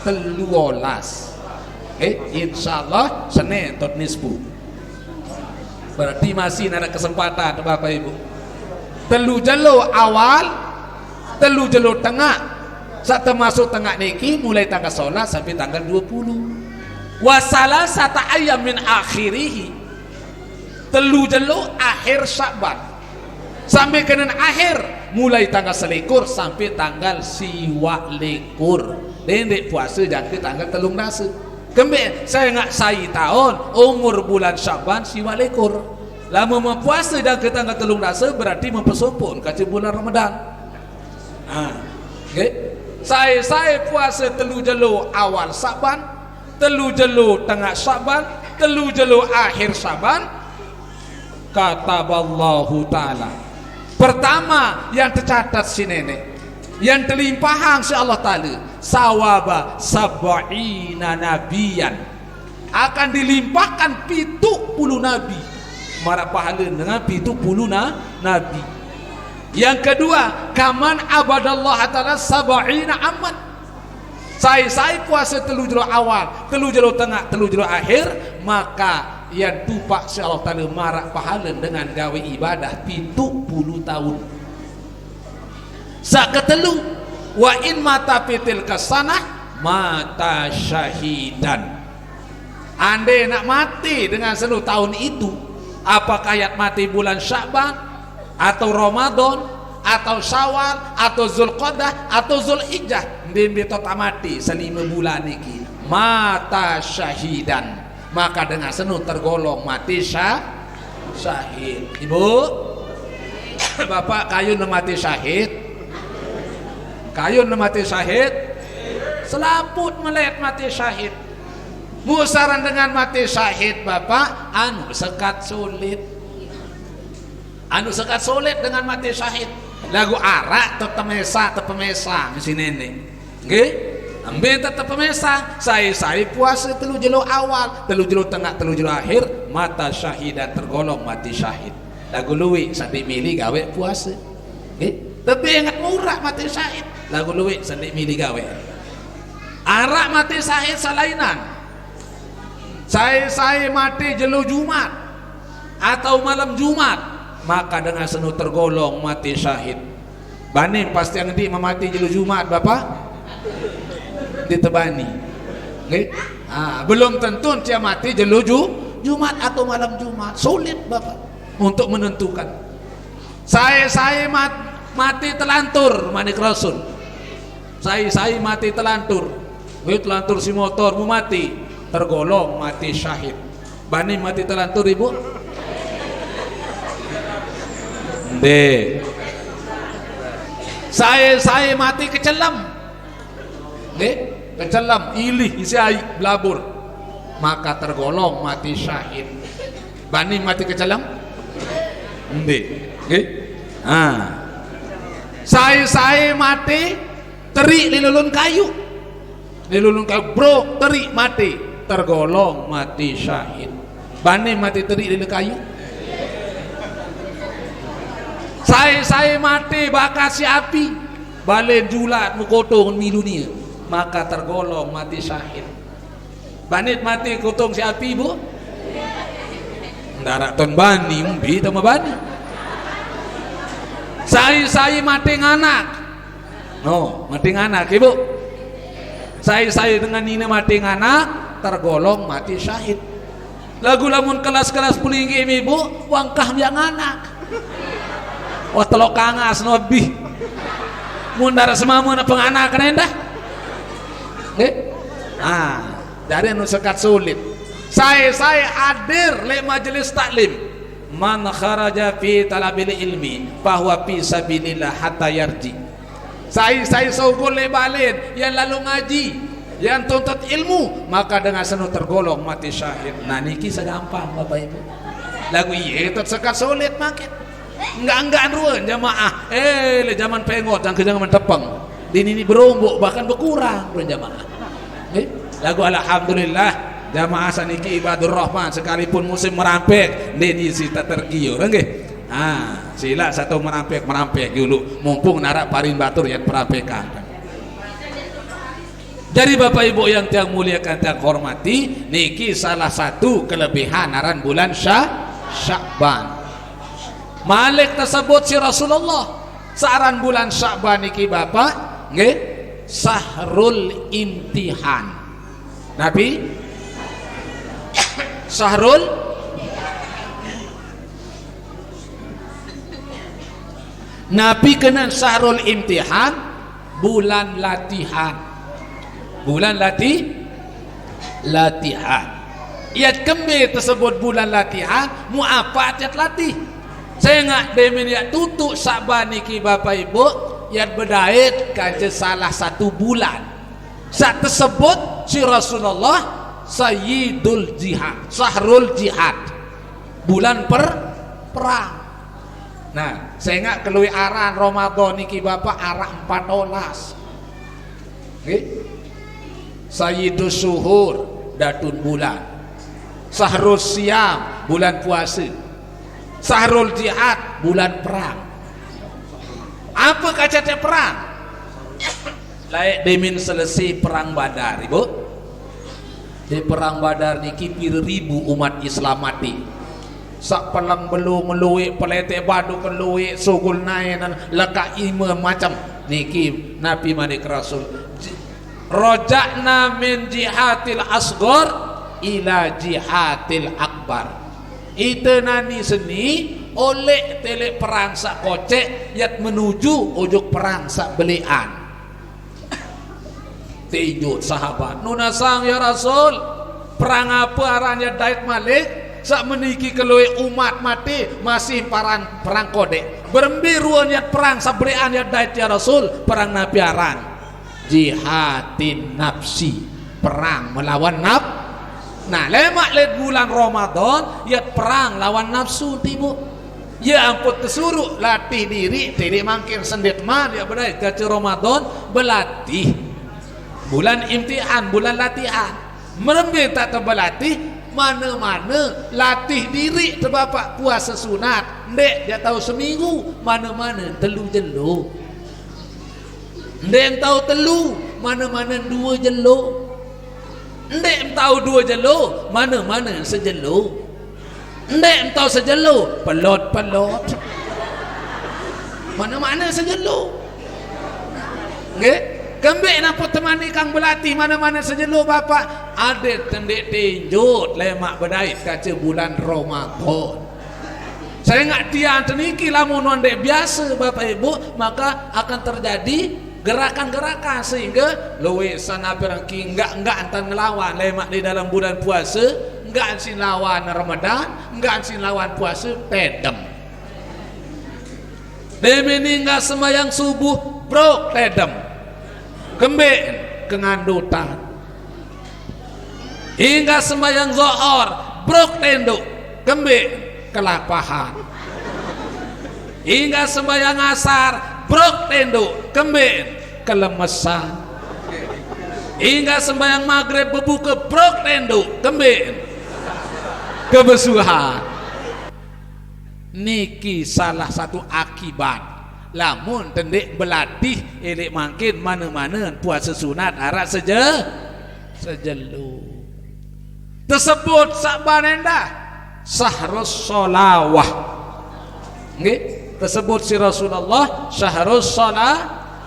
13. Insyaallah Senin tot nisfu. Berarti masih ada kesempatan Bapak Ibu. 3 jelu awal 3 jelu tengah saat masuk tengah niki mulai tanggal 11 sampai tanggal 20. Wasalah sata ayam min akhirihi 3 jelu akhir Sya'ban sampai kenen akhir mulai tanggal 21 sampai tanggal 21. Dendek puasa jangan tanggal 13. Kembe saya nggak sayi tahun umur bulan Sya'ban 21. Lama mempuasa dan ke tanggal 13 berarti mempersempurn kaca bulan Ramadan. Okay. Saya puasa 3 jelu awal Sya'ban, 3 jelu tengah Sya'ban, 3 jelu akhir Sya'ban. Kataballahu ta'ala. Pertama yang tercatat si nenek yang terlimpahan si Allah Ta'ala sawaba sab'ina nabiyan akan dilimpahkan 70 nabi marah pahala dengan 70 nabi. Yang kedua kaman abadallah Ta'ala sab'ina aman saya puasa 3 jelu awal 3 jelu tengah 3 jelu akhir maka yang tupak si Allah Ta'ala marah pahala dengan gawe ibadah 70 tahun. Saketelu wa in mata pitil kesanah mata syahidan. Andai nak mati dengan seluruh tahun itu, apakah ayat mati bulan Sya'ban atau Ramadan atau Syawal atau Zulqa'dah atau Zulhijjah, ndin beto tamati selima bulan niki mata syahidan, maka dengan senu tergolong mati syahid. Ibu bapak kayun mati syahid, kayun mati syahid, selaput melet mati syahid. Musaran dengan mati syahid bapak anu sekat sulit, anu sekat sulit dengan mati syahid. Lagu arak tepemesa si nenek nggih ambil tetep pemesa saya puasa telu jelo awal, telu jelo tengah, telu jelo akhir, mata syahidan tergolong mati syahid. Lagu luwi sandi milih gawe puasa nggih tapi ingat murah mati syahid, lagu luwi sandi milih gawe arak mati syahid salainan. Saya mati jelo Jumat atau malam Jumat, maka dengan senu tergolong mati syahid. Banim pasti yang di memati jelu Jumat bapak ditebani okay? Belum tentu dia mati jelu Jumat atau malam Jumat, sulit bapak untuk menentukan. Saya mati telantur manik rasul, saya mati telantur, telantur si motor mu mati tergolong mati syahid. Banim mati telantur ibu saya mati kecelam kecelam ilih isi air belabur, maka tergolong mati syahid. Bani mati kecelam saya mati terik lilulun kayu bro, terik mati tergolong mati syahid. Bani mati terik lilulun kayu. Saya mati bakar si api balen julat mukotong milunia, maka tergolong mati syahid. Banit mati kotong si api bu ndarak ton bani umbi tama bani. Saya mati nganak mati nganak ibu. Saya dengan ini mati nganak tergolong mati syahid. Lagu lamun kelas-kelas pulinggi ibu wangkah yang anak wah telok kangas nobi mundar semamu na penganakan endah dari anu sekat sulit. Saya hadir le majelis taklim, man kharaja fi talabil ilmi bahwa fi sabilillah hatta yarji. Saya sogol le balen yang lalu ngaji, yang tuntut ilmu, maka dengan senu tergolong mati syahid. Nah niki segampang bapak ibu lagu iya itu sekat sulit makin enggak ruan jamaah le zaman pengot yang ke zaman tepeng ini berombok bahkan berkurang ruan jamaah lagu alhamdulillah jamaah saniki ibadur rahman sekalipun musim merampek ini sita tergiur nggih sila satu merampek dulu mumpung narak parin batur yang perampekan. Jadi bapak ibu yang tiang muliakan tiang hormati, niki salah satu kelebihan aran bulan Sya'ban. Malik tersebut si Rasulullah saaran bulan Sya'ban niki bapak nggih sahrul imtihan. Nabi sahrul Nabi kena sahrul imtihan, bulan latihan. Bulan latihan. Iat kembe tersebut bulan latihan, mu apa tiat latih. Saya nggak demin ya tutup Sya'ban niki bapak ibu yang berdait kaje salah satu bulan saat tersebut si Rasulullah sayyidul jihad, sahrul jihad, bulan perang. Nah saya nggak kelui aran Ramadan niki bapak arah 14 sayyidus suhur datun bulan, sahrul siam bulan puasa, sahrul jihad bulan perang. Apa kacatnya perang? Laik demin selesai perang Badar ibu. Di perang Badar niki ribu umat Islam mati. Sak pelang belu meluik pelete badu keluik sugul nainan leka ima macam niki Nabi manik Rasul rojakna min jihadil asghar ila jihadil akbar. Itu nani seni oleh tele perang sak kocek yat menuju ujuk perang sak belian. tinjut sahabat nunasang ya Rasul perang apa arahnya Daid Malik sak meniki kelui umat mati masih perang kode berembiruan ya perang sabrean ya Daid ya Rasul perang Nabi arang jihadin nafsi perang melawan nah lemak led bulan Ramadan ya perang lawan nafsu tibu ya ampun tersuruh latih diri tidak makin sendik man ya benar kaca Ramadan berlatih bulan imtihan bulan latihan merembih tak terbelatih mana-mana latih diri terbapak puasa sunat ndek dia tahu seminggu mana-mana telu jelo ndek tahu telu mana-mana dua jelo ndek tahu dua jelo mana-mana sejelo ndek tahu sejelo pelot-pelot mana-mana sejelo nggih kembek nampak temani kang berlatih mana-mana sejelo bapak ada tendek tinjut lemak berdait kaca bulan Ramadan saya nggak tiang teniki lamun ndek biasa bapak ibu maka akan terjadi gerakan-gerakan sehingga luwe sana berangki enggak antan ngelawan lemak di dalam bulan puasa enggak ansin lawan Ramadan enggak ansin lawan puasa tedem demeni enggak semayang subuh bro tedem kembek kengandutan hingga semayang zuhur bro tenduk kembek kelapahan hingga sembahyang asar brok tenduk kembin kelemesan hingga sembahyang maghrib berbuka brok tenduk kembin kebesuhan niki salah satu akibat lamun tendek berlatih elek makin mana-mana puasa sunat arak sejelu tersebut saban endah sahrus solawah nggih tersebut si Rasulullah syahrus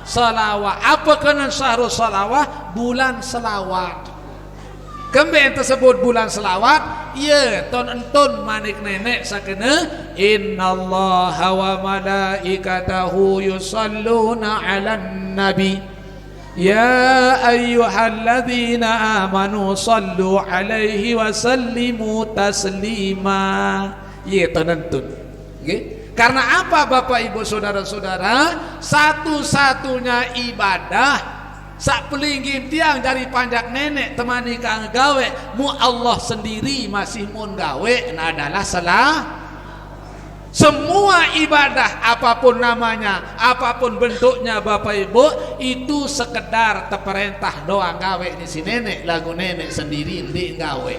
salawah apa kena syahrus salawah bulan selawat kembali tersebut bulan selawat ya ton manik nenek sakena innallaha wa malaikatahu yusalluna 'alan nabi ya ayyuhalladzina amanu sallu 'alaihi wa sallimu taslima ya tonton nggih karena apa Bapak Ibu saudara-saudara satu-satunya ibadah sak pelinggih tiang dari panjak nenek temani kang gawe mu Allah sendiri masih mun gawe adalah salah semua ibadah apapun namanya apapun bentuknya Bapak Ibu itu sekedar terperintah doang gawe di si nenek lagu nenek sendiri ndi gawe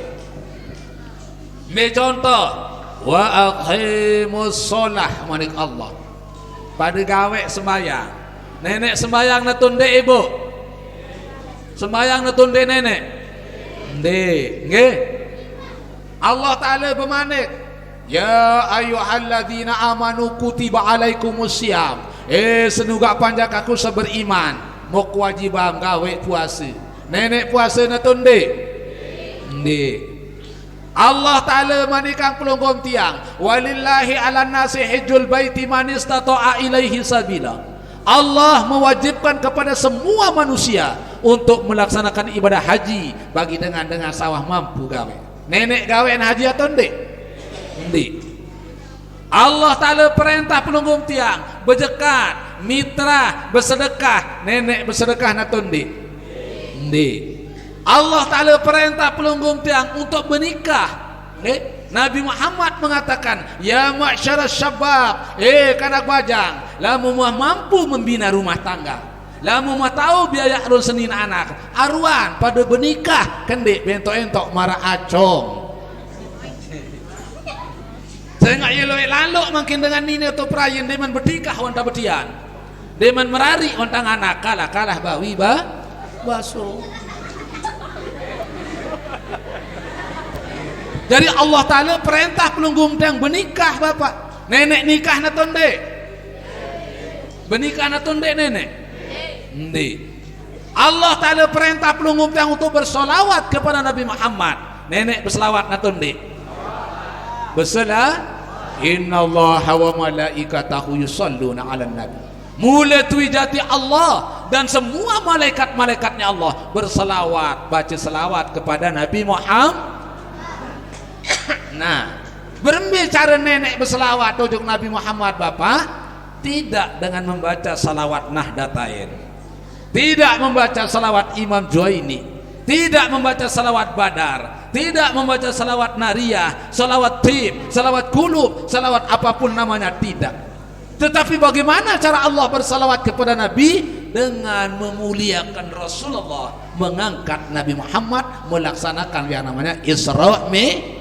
me contoh wa aqimus shalah manik Allah pada gawe sembayang nenek sembayang natunde ibu sembayang natunde nenek nggih Allah taala bermanik ya ayyuhalladzina amanu kutiba alaikumusiyam senuga panjak aku seberiman mau kewajiban gawe puasa nenek puasa natunde nggih Allah Ta'ala manikang pelonggom tiang walillahi ala nasi hijjul baiti man istata'a ilaihi sabila Allah mewajibkan kepada semua manusia untuk melaksanakan ibadah haji bagi dengan sawah mampu gawe nenek gawean haji atau ndek Allah Ta'ala perintah pelonggom tiang berzekat mitra bersedekah nenek bersedekah atau ndek Allah Ta'ala perintah pelunggum tiang untuk menikah Nabi Muhammad mengatakan ya ma'syarus syabab kanak bajang lamu mampu membina rumah tangga lamu tahu biaya arun senin anak aruan pada benikah kendek bentok-entok marah acong saya nggak yeloi lalu makin dengan nini atau perayan deman bertikah wanta betian deman merari wantang anak kalah bawi baso jadi Allah Ta'ala perintah pelunggum tiang benikah bapak nenek nikah na tonde benikah na tonde nenek Allah Ta'ala perintah pelunggum tiang untuk bersolawat kepada Nabi Muhammad nenek berselawat na tonde bersalah innallaha wa malaikatahu yusalluna 'alan nabi mula tu jati Allah dan semua malaikat-malaikatnya Allah berselawat, baca selawat kepada Nabi Muhammad. Nah, berembil cara nenek berselawat tujuh Nabi Muhammad Bapak, tidak dengan membaca salawat Nahdlatain, tidak membaca salawat Imam Juwaini, tidak membaca salawat Badar, tidak membaca salawat Nariyah, salawat Tib, salawat Kulub, salawat apapun namanya, tidak. Tetapi bagaimana cara Allah bersalawat kepada Nabi? Dengan memuliakan Rasulullah, mengangkat Nabi Muhammad, melaksanakan yang namanya Isra Mi'raj.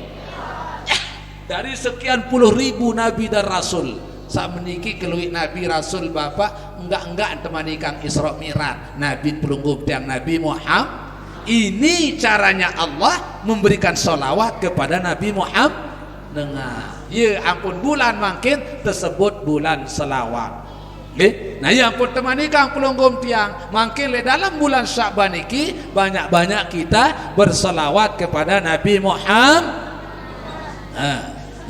Dari sekian puluh ribu Nabi dan Rasul, saat meniki keluik Nabi Rasul Bapak enggak temani kang Isra Mi'raj, Nabi pelunggup tiang Nabi Muhammad. Ini caranya Allah memberikan salawat kepada Nabi Muhammad. Dengar, ya ampun, bulan makin tersebut bulan selawat. Okay? Nah, ya ampun temani kang pelunggum tiang, makin le dalam bulan Sya'ban iki banyak-banyak kita berselawat kepada Nabi Muhammad.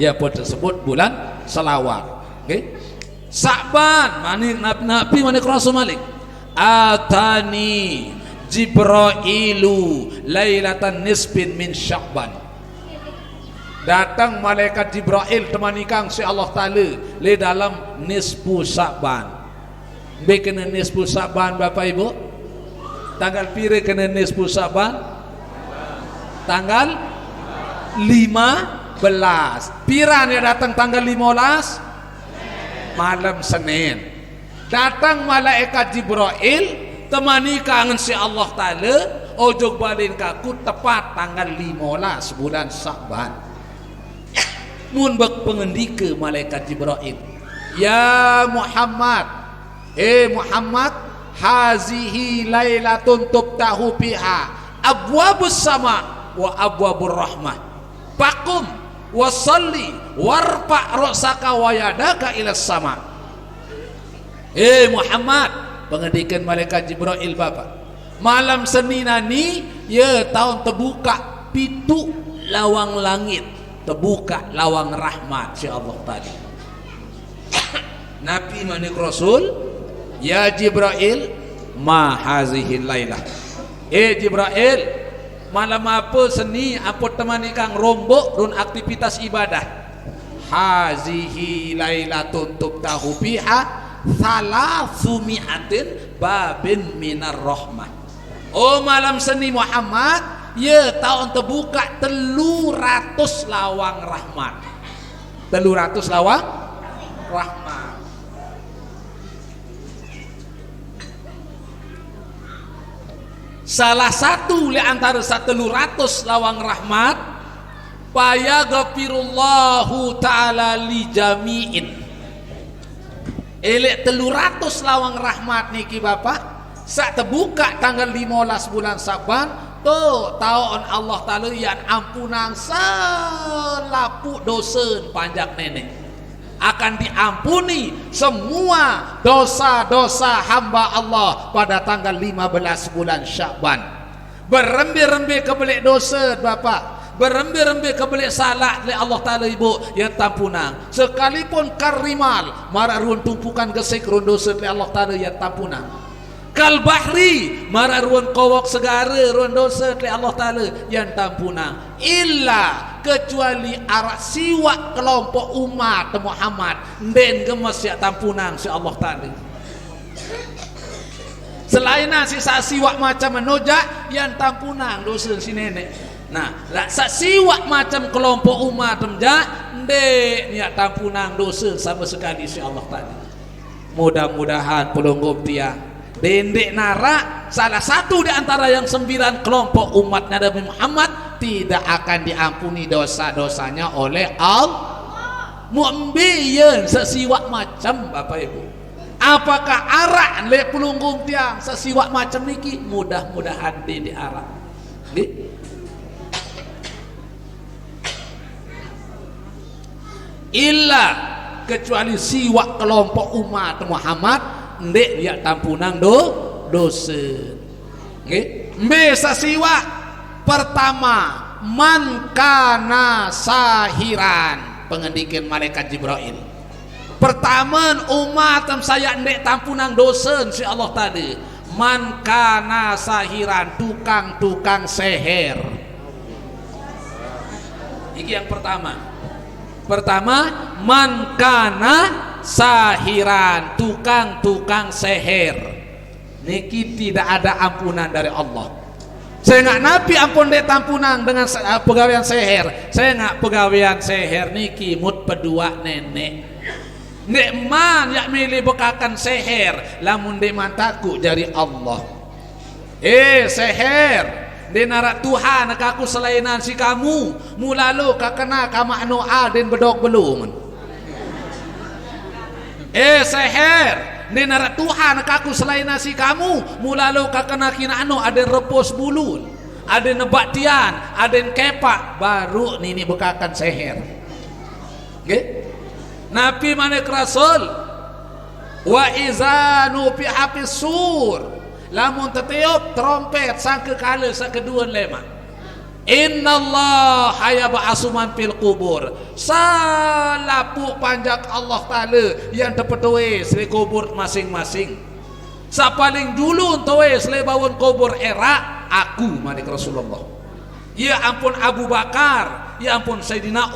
Ya pun tersebut bulan selawat. Okay? Sya'ban mani Nabi mani Rasul Malik. Atani Jibrailu lailatan nisbin min Sya'ban. Datang malaikat Jibril temani kang si Allah Ta'ala le dalam nisfu Sya'ban. Be kena nisfu Sya'ban Bapak Ibu? Tanggal pire kena nisfu Sya'ban? Tanggal 15. Piran ya datang tanggal 15? Malam Senin. Datang malaikat Jibril temani kangen si Allah Ta'ala ojok balin kaku tepat tanggal 15 bulan Sya'ban. Mun bak pengendika malaikat Jibril, ya Muhammad, Muhammad, hazihi lailatun tubtahu biha abwabus sama wa abwabur rahmah, faqum wa salli warfa' ra'saka wa yadaka ila sama. Muhammad, pengendikan malaikat Jibril Bapak, malam Senin ni ya tahun terbuka pintu lawang langit, terbuka lawang rahmat si Allah tadi. Nabi manik Rasul, ya Jibril, ma hazihi lailah. Jibril, malam apa seni apa temani kang rombok run aktivitas ibadah. Hazihi lailatun tubtahu biha thalathumi'atin babin minar rahmah. Oh malam seni Muhammad, ya tahun terbuka 300 lawang rahmat. 300 lawang rahmat. Salah satu di antara 300 lawang rahmat, paya ghafirullahu ta'ala li jami'in. Elek 300 lawang rahmat niki Bapak, saat terbuka tanggal 15 bulan Sya'ban, tuh tahun Allah Ta'ala yang ampunan selapu dosa panjang nenek, akan diampuni semua dosa-dosa hamba Allah pada tanggal 15 bulan Sya'ban. Berembe-rembe kebelik dosa Bapak, berembe-rembe kebelik salah oleh Allah Ta'ala Ibu yang tampunang, sekalipun karimal marah ruang tumpukan gesek ruang dosa oleh Allah Ta'ala yang tampunang. Kal bahri marah ruang kawak segara ruang dosa oleh Allah Ta'ala yang tampunang, illa kecuali arak siwak kelompok umat Muhammad den gemes ya tampunang si Allah Ta'ala. Selain sisa siwak macam menojak yang tampunang dosa si nenek. Nah, laksa siwak macam kelompok umat temja den ya tampunang dosa sama sekali si Allah Ta'ala. Mudah-mudahan pelunggum tiang dendek nara salah satu di antara yang 9 kelompok umat Nabi Muhammad tidak akan diampuni dosa-dosanya oleh Allah. Mu'mbiyan sesiwak macam Bapak Ibu. Apakah arak le pelunggum tiang sesiwak macam niki? Mudah-mudahan di arak. Illa kecuali siwak kelompok umat Muhammad ndek dia tampunang dosa. Nggih. Mbesa siwak pertama man kana sahiran, pengendikan malaikat Jibril. Pertama umat saya ndek tampunang dosa si Allah tadi. man kana sahiran, tukang-tukang seher. Ini yang pertama. Man kana sahiran, tukang-tukang seher. Niki tidak ada ampunan dari Allah. Saya nggak nabi ampun deh tampunan dengan pegawaian seher. Saya nggak pegawaian seher niki mut pedua nenek. Nek man yak milih bekakan seher, lamun de mantaku dari Allah. Seher, de narak Tuhan aku selainan si kamu, mulalu kakena kamak noa den bedok belum. Seher, de narak Tuhan aku selainan si kamu, mulalu kakena kina anu ada repos bulun, ada nebatian, ada kepak, baru nini bekakan seher. Okay? Nabi manik Rasul wa iza nufiha fis sur, lamun tetiup trompet sangke kala sakedua lema, innallaha yab'atsu man fil qubur, salapu panjak Allah taala yang tepetue sri kubur masing-masing. Sapaling dulu tuwe sle bawon kubur era aku manik Rasulullah. Ya ampun Abu Bakar, ya ampun Sayyidina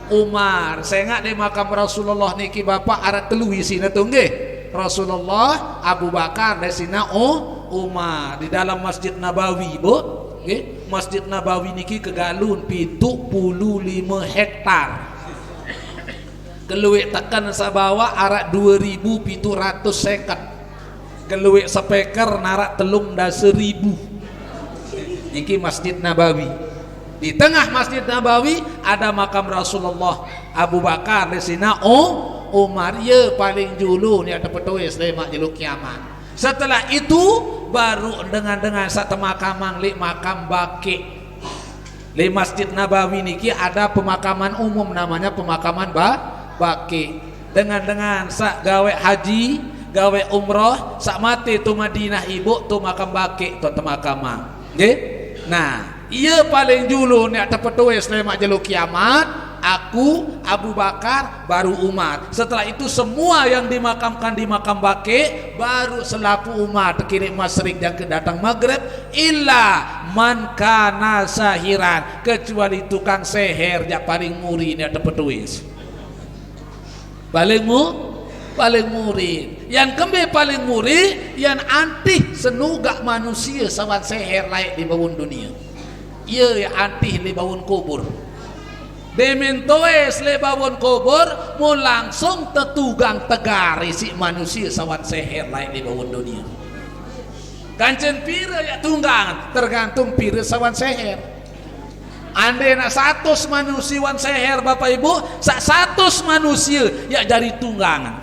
Umar. Saya nggak di makam Rasulullah niki bapak arat telui sini tunggih Rasulullah, Abu Bakar di sini Umar di dalam Masjid Nabawi bu. Masjid Nabawi niki kegalun 75 hektar. Keluik tekan sabawa arat 2.700 seket. Keluik sepeker narak telung dah 1.000. Niki Masjid Nabawi. Di tengah Masjid Nabawi ada makam Rasulullah, Abu Bakar di sini Umar. Ya paling dulu ni ada petuis lemak jeluk kiamat. Setelah itu baru dengan satu makamang li makam baki. Di Masjid Nabawi niki ada pemakaman umum namanya pemakaman baki. Dengan sak gawe haji, gawe umroh, sak mati tu Madinah ibu tu makam baki tu makamang. Nggih? Nah, ia paling dulu ni ada petuis lemak jeluk kiamat, aku, Abu Bakar, baru Umar. Setelah itu semua yang dimakamkan di makam baki baru selapu Umar terkirim masyrik dan kedatang maghrib, illa man kana sahiran, kecuali tukang seher yang paling muri ni ada petuis. Paling muri, yang kembe paling muri, yang antih senugak manusia sawan seher layak di bawah dunia. Ia yang antih li bawon kubur. Dementoes li bawon kubur mu langsung tetugang tegari si manusia sawan seher lain di bawon dunia. Kancen pira ya tunggang tergantung pira sawan seher. Ande nak 100 manusia wan seher Bapak Ibu, sak 100 manusia ya jadi tunggangan.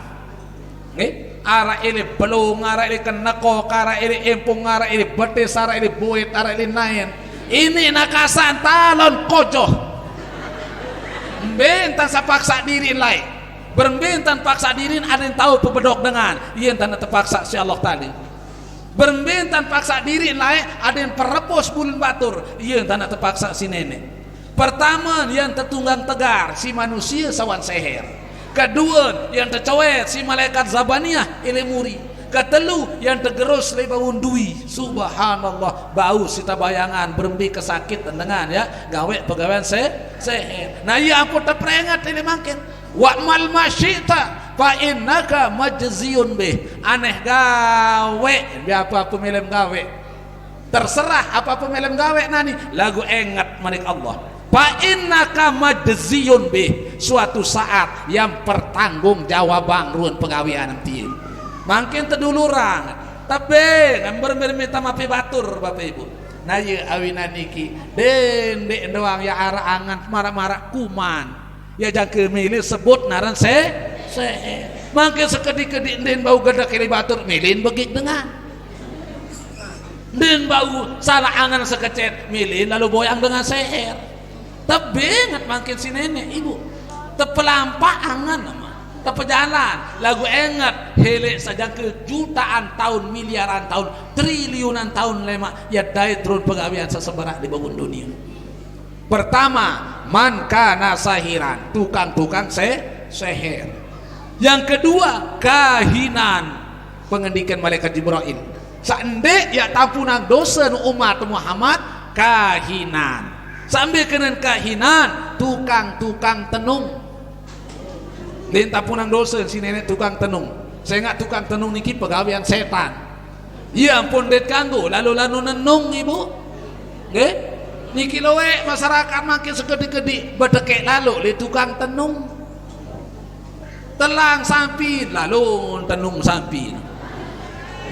Nggih? Ara ini belum, ara ini keneko, ara ini empung, ara ini betis, ara ini buit, ara ini nain. Ini nakasan talon kojoh. Bentan sapaksa diri lain. Berbentan paksa diri ada yang tahu pebedok dengan. Ia tanda terpaksa si Allah tadi. Berbentan paksa diri lain ada yang perepos bulan batur. Ia tanda terpaksa si nenek. Pertama yang tertunggang tegar si manusia sawan seher. Kedua yang tercowet si malaikat Zabaniyah ini muri. Ketelu yang tergerus le bau dui, subhanallah, bau sita bayangan berembi kesakit dengan ya gawe pegawaian seher. Nah iya aku terperingat ini makin wa'mal masyita fa innaka majziyun bih. Aneh gawe apa pemilih gawe terserah apa pemilih gawe nani lagu engat manik Allah fa innaka majziyun bih, suatu saat yang pertanggung jawaban ruan pegawaian nanti. Makin tedulurang tapi ngamber minta maaf batur Bapak Ibu. Nah ya awinan niki den doang ya arah angan marah-marah kuman ya jangan milih sebut naran seher. Makin sekedik-kedik den bau gedak kiri batur milin begik dengan den bau salah angan sekecet milin lalu boyang dengan seher. Tapi ingat makin si nenek ibu tepelampak angan nama tepejalan lagu engat helek saja ke jutaan tahun, miliaran tahun, triliunan tahun lemak ya daya turun pegawaian sesebarak di bawah dunia. Pertama man kana sahiran, tukang-tukang seher. Yang kedua kahinan, pengendikan malaikat Jibril Sandek ya tampunan dosa umat Muhammad kahinan. Sambil kena kahinan tukang tenung. Din tampunan dosa si nenek tukang tenung. Saya ingat tukang tenung niki pegawaian setan. Ya ampun det kanggo lalu nenung ibu. Nggih? Niki loe masyarakat makin sekedi-kedi bedekek lalu li tukang tenung. Telang sampi lalu tenung sampi.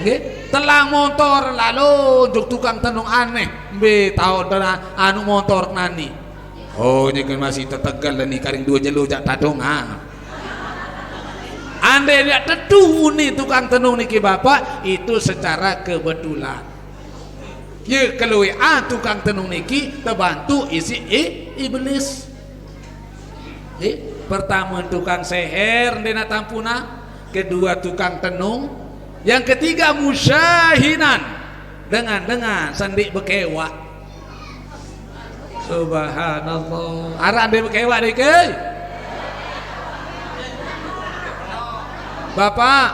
Nggih? Telang motor lalu juk tukang tenung aneh be tahun anu motor nani. Oh ini kan masih tetegal dan ni karing dua jelo jak tadong Anda lihat teduh nih tukang tenung niki bapak itu secara kebetulan. Ya kalau tukang tenung niki terbantu isi iblis. Pertama tukang seher dena tampuna, kedua tukang tenung. Yang ketiga musyahinan dengan sandik bekewa. Subhanallah. Arah dia bekewa deh ke? Bapak,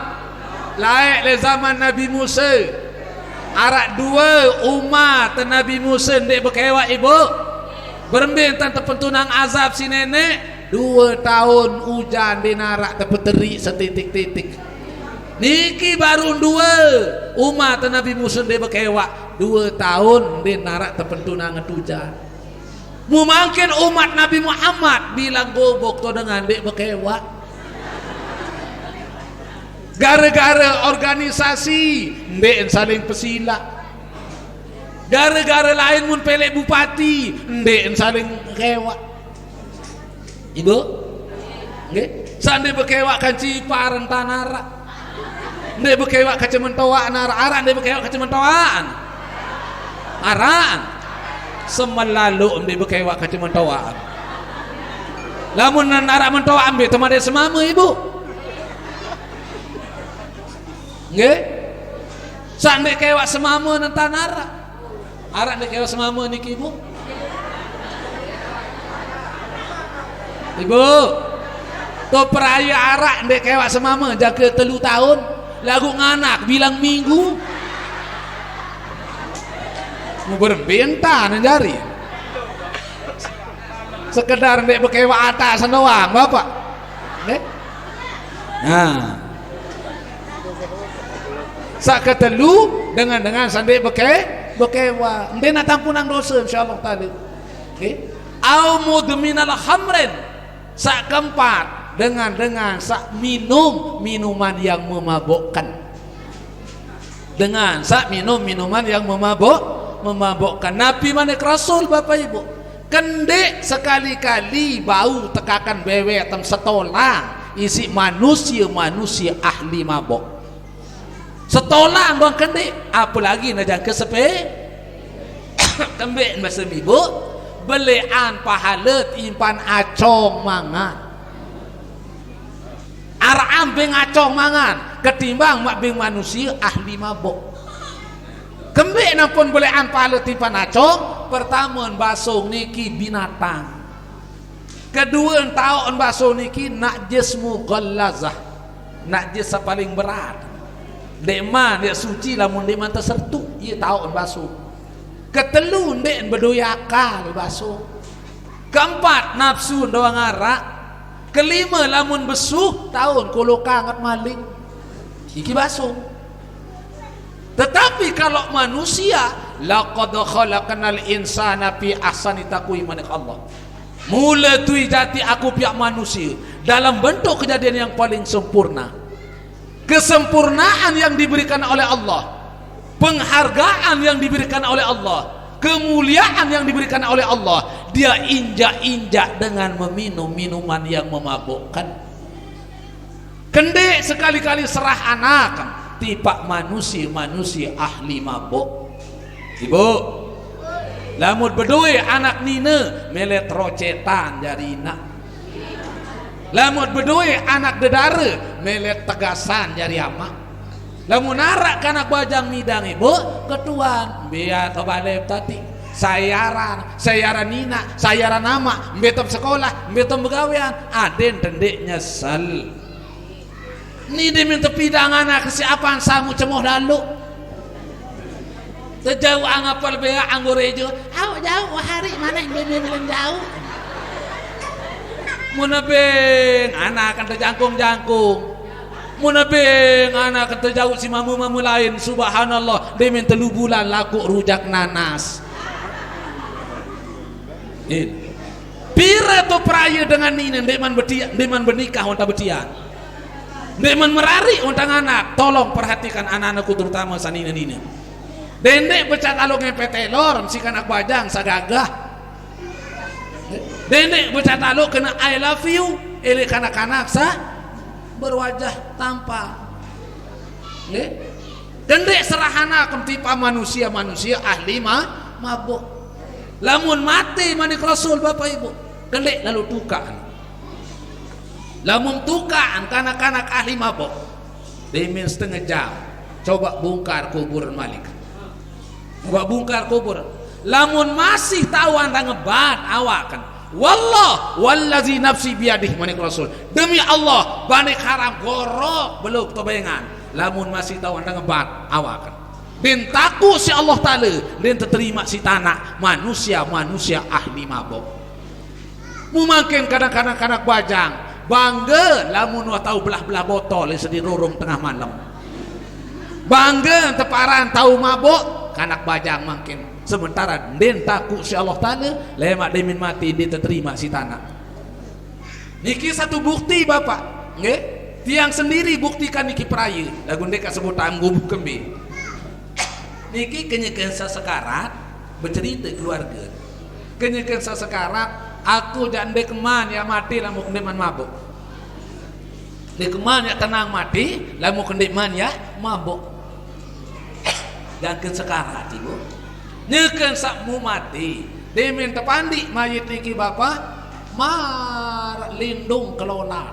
laik le zaman Nabi Musa. Arah dua umat Nabi Musa dek bekewa ibu. Berembing tentang pentunang azab si nenek. 2 tahun hujan di narak terpeteri setitik-titik. Niki baru 2 umat Nabi Musa dia bekewa 2 tahun dia narak terpentunang hujan. Mungkin umat Nabi Muhammad bilang gobok to dengan dia bekewa. Gara-gara organisasi dia saling pesila. Gara-gara lain mun pelek bupati dia saling bekewa. Ibu, nggih, sande bekewa kan Ciparan tanara. Ndek bekewa ka Cementoa nara, aran ndek bekewa ka Cementoaan. Aran. Semelalu ndek bekewa ka Cementoaan. Lamun nara mentoa ambil temade semama ibu. Nggih? Sande kewa semama nan tanara. Aran ndek kewa semama niki ibu. Ibu, to peraya arak ndek kewa semama jaga 3 tahun. Lagu nganak bilang minggu mau berbenta jari sekedar ndek bekewa atas doang bapak. Nah saketelu dengan sandek bekewa ndek tampunan dosa insyaallah tadi. Au mudminal khamrin sak keempat dengan sak minuman yang memabukkan. Dengan sak minuman yang memabukkan. Nabi manik Rasul bapak ibu. Kendek sekali-kali bau tekakan bewe teng setolang isi manusia ahli mabuk. Setolang bang kendek, apalagi najang kesepe. Kembek bahasa ibu, belian pahala impan acong mangan. Aram beng acong mangan ketimbang mak beng manusia ahli mabuk. Kembek nampun belian pahala timpan acong. Pertama baso niki binatang. Kedua tahu baso niki najis mughallazah. Najis paling berat. Dekman dia suci lamun dekman tersertu ia tahu baso. Ketelu ndek berdoyakal baso. Keempat nafsu doang arak. Kelima lamun besuh tahun kalau kangat maling iki baso. Tetapi kalau manusia laqad khalaqnal insana fi ahsani taqwim Allah. Mula tu jati aku pihak manusia dalam bentuk kejadian yang paling sempurna. Kesempurnaan yang diberikan oleh Allah, penghargaan yang diberikan oleh Allah, kemuliaan yang diberikan oleh Allah, dia injak-injak dengan meminum minuman yang memabukkan. Kendek sekali-kali serah anak tipak manusia ahli mabuk. Ibu lamut bedoi anak nina melet rocetan jarina. Lamut bedoi anak dedara melet tegasan jari ama. Lamun narak kanak bajang midang ibu ketuan biar tobalep tadi sayaran nina sayaran nama betom sekolah betom begawean aden tendek nyesel ni dia minta pidang anak kesiapan samu cemoh lalu Terjauh angapal bea anggur ejo. Jauh hari mana yang belum jauh. Munabeng anak kan terjangkung-jangkung. Munabeng anak kan terjauh si mamu-mamu lain. Subhanallah, dia minta 3 bulan laku rujak nanas. Pira tu peraya dengan ini deman bernikah unta betian. Deman merari untang anak. Tolong perhatikan anak-anakku terutama sanina-nina. Dendek becat aluk ngepet telor si kanak bajang sagagah. Dendek becat aluk kena I love you ele kanak-kanak berwajah tampan. Dendek serahana kentipa manusia ahli mabuk. Lamun mati manik Rasul Bapak Ibu. Dendek lalu tukaan. Lamun tukaan kanak-kanak ahli mabuk. Demin setengah jam. Coba bongkar kuburan Malik. Coba bongkar kubur. Lamun masih tahu anda ngebat awakan. Wallah wallazi nafsi biadih manik Rasul. Demi Allah banik haram gorok belum tobengan. Lamun masih tahu anda ngebat awakan. Dan takut si Allah Ta'ala dan terima si tanah manusia ahli mabok. Mungkin kadang-kadang kanak bajang bangga lamun wa tahu belah-belah botol sedih rurung tengah malam. Bangga teparan tahu mabok kanak bajang makin. Sementara den takut si Allah Ta'ala lemak demin mati dia terima si tanah. Niki satu bukti Bapak nggih tiang sendiri buktikan niki peraya lagu deka sebut gubuk kembe niki kenyekeun sasekarat bercerita keluarga kenyekeun sasekarat aku dan dek man ya mati lamun deman mabuk dek man ya tenang mati lamun deman ya mabuk dan keun sekarat ibu nyekeun sakmu mati demin tepandi mayit niki Bapak mar lindung kelola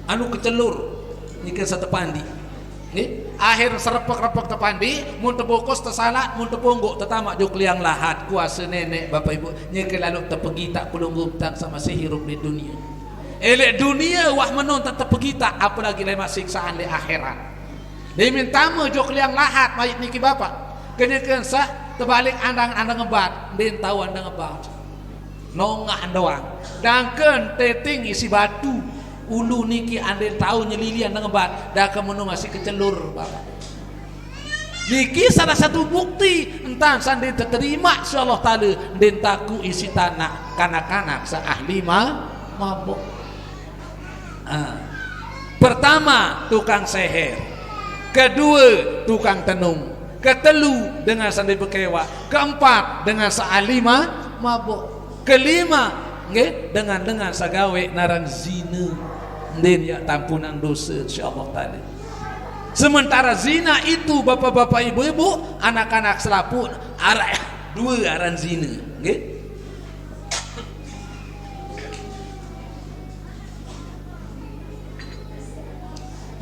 anu kecelur nikeun satepandi akhir serepek-repek tepandi mun tebokos tersalat mun tepunggu tetamak juk liang lahat kuasa nenek Bapak Ibu nyekeun lalu tepegi tak pelunggup tak sama hirup di dunia elek dunia wah menon tak tepegi tak apalagi lemak siksaan di akhirat diminta mu juk liang lahat mayit niki Bapak kenyekeun sah terbalik andang ngebat den tahu andang ngebat nongah doang dangkeun teting isi batu ulu niki anden tahu nyelilian ngebat dah kemudian masih kecelur Bapak niki salah satu bukti entan sandi terima si Allah Ta'ala den taku isi tanah kanak-kanak seahli mabuk pertama tukang seher kedua tukang tenung ketelu dengan sandi bekewa keempat dengan seahli mabuk kelima nggih dengan sagawe naran zina den ya tampunan dosa insyaallah taala. Sementara zina itu bapak-bapak ibu-ibu anak-anak selaput arah dua aran zina nggih.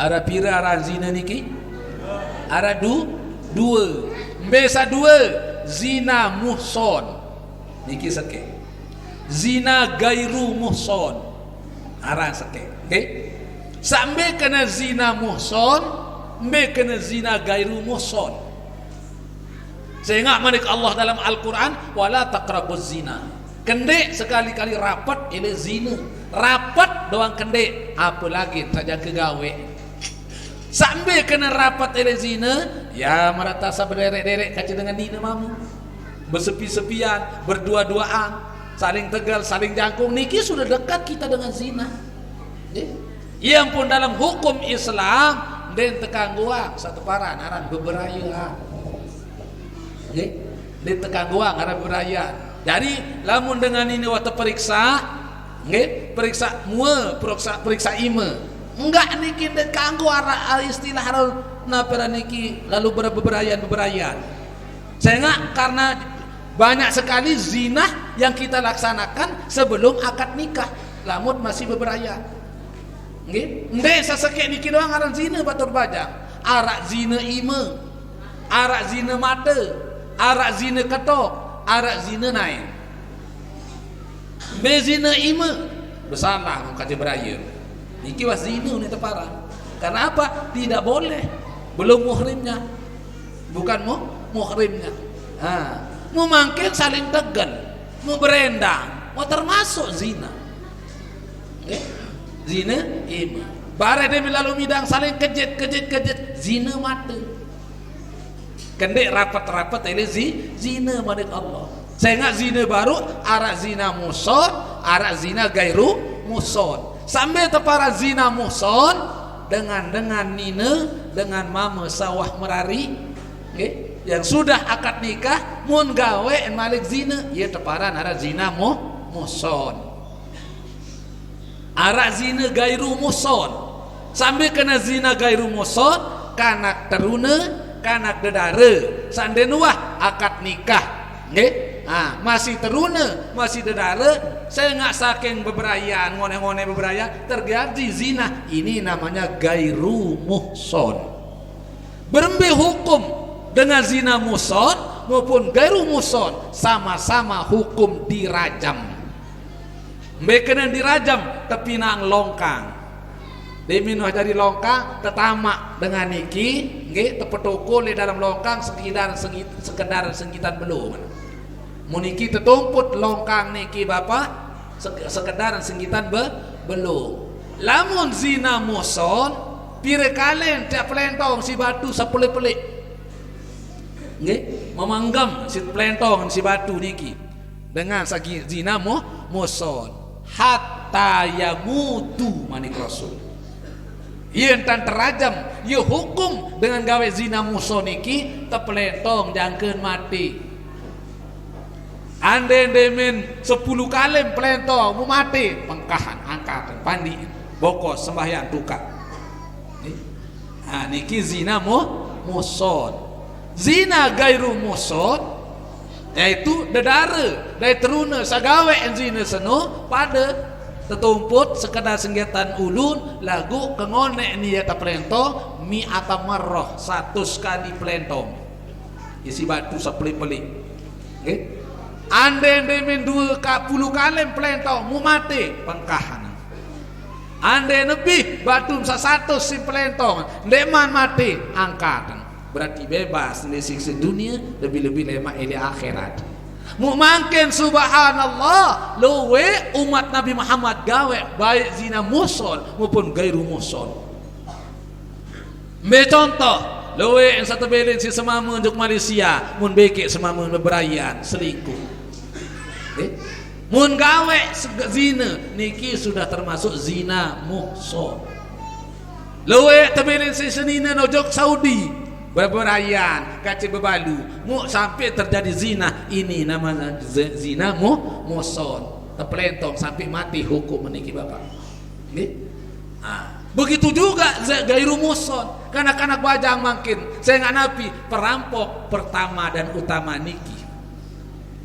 Ara pira aran zina niki? Ara dua. Besa dua zina muhson niki sake. Zina gairu muhson aran sake. Okay? Sampai kena zina muhson, sampai kena zina gairu muhson. Sehingga manik Allah dalam Al-Quran, wala taqrabuz zina. Kendek sekali-kali rapat ini zina. Rapat doang kendek, apalagi saja kegawe. Sampai kena rapat ini zina, ya merata saberderek-derek kaca dengan dina mamu. Bersepi-sepian, berdua-duaan, saling tegal, saling jangkung. Niki sudah dekat kita dengan zina. Yang pun dalam hukum Islam den tekan guang satu paran aran beberaya den tekan guang aran beberaya jadi lamun dengan ini waktu periksa periksa mua periksa ima enggak niki den kanggo ara istilah napera niki lalu beberaya sehingga karena banyak sekali zina yang kita laksanakan sebelum akad nikah lamun masih beberaya nggih ndek saseke niki doang aran zina batur bajang arak zina ima arak zina mata arak zina ketok arak zina naik be zina ima bersalah kaji beraya niki was zina ni tepara karena apa tidak boleh belum muhrimnya bukan muhrimnya. Mau mangkin saling tegal, mau berendang, mau termasuk zina. Zina ima. Bare dia lalu midang saling kejit, zina mata. Kendek rapat ini zina manik Allah. Saya ingat zina baru, arak zina muson, arak zina gairu muson. Sambil tepara zina muson dengan nina, dengan mama sawah merari, yang sudah akad nikah, mun gawe malik zina, ia teparan arak zina muson. Arak zina gairu muson. Sambil kena zina gairu muson, kanak teruna, kanak dedara, sandenuah akad nikah, masih teruna, masih dedara, saya nggak saking beberayaan, ngone-ngone beberaya, terjadi zina. Ini namanya gairu muhson. Berembe hukum dengan zina muhson maupun gairu muhson, sama-sama hukum dirajam. Mbak kena dirajam tapi nang longkang. Deminuh dari longkang tetamak dengan niki, tepetokol di dalam longkang sekedar sengkitan belum. Muniki tetumput longkang niki bapak sekedar sengkitan belum. Lamun zina muson pire kalen tiap pelentong si batu sepele-pele. Memanggam si pelentong si batu niki dengan sagi zina muson hatta yamutu manik Rasul. Ia entan terajam, ia hukum dengan gawe zina muson niki tepelentong jangkeun mati. Ande demen 10 kali pelentong mau mati, pengkahan angkat pandi bokos sembahyang tukak. Niki zina muson. Zina gairu muson yaitu dedara dari teruna sagawe zina seno pada tetumput sekedar senggetan ulun lagu kengonek ni ya pelentong mi atamarroh 100 kali pelentong isi batu sepeli-peli. Ande demen 20 kali pelentong mu mati pengkahan. Ande lebih batu 100 si pelentong deman mati angkatan. Berarti bebas dari siksa dunia, lebih-lebih lemak di akhirat. Mu mangken subhanallah luwe umat Nabi Muhammad gawe baik zina muson maupun gairu muson. Contoh luwe yang satu belin si semama untuk Malaysia mun beke semama beberayan selingkuh. Mun gawe zina niki sudah termasuk zina muson. Luwe tebelin si senina nojok Saudi beberayan kaci bebalu mu sampai terjadi zina, ini namanya zina muson terpelentong sampai mati hukum meniki bapak. Begitu juga gairu muson kanak-kanak bajang makin saya nggak napi perampok pertama dan utama niki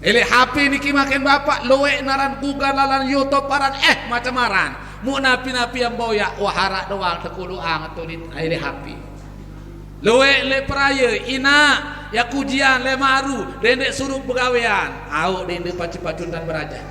ele HP niki makin bapak loe naran Google lalan YouTube paran macam-maran mu napi-napi yang boya wahara doang tekuluang atau ele HP loe le peraya ina ya kujian le maru dendek suruh pegawean au dendek pacu-pacuntan beraja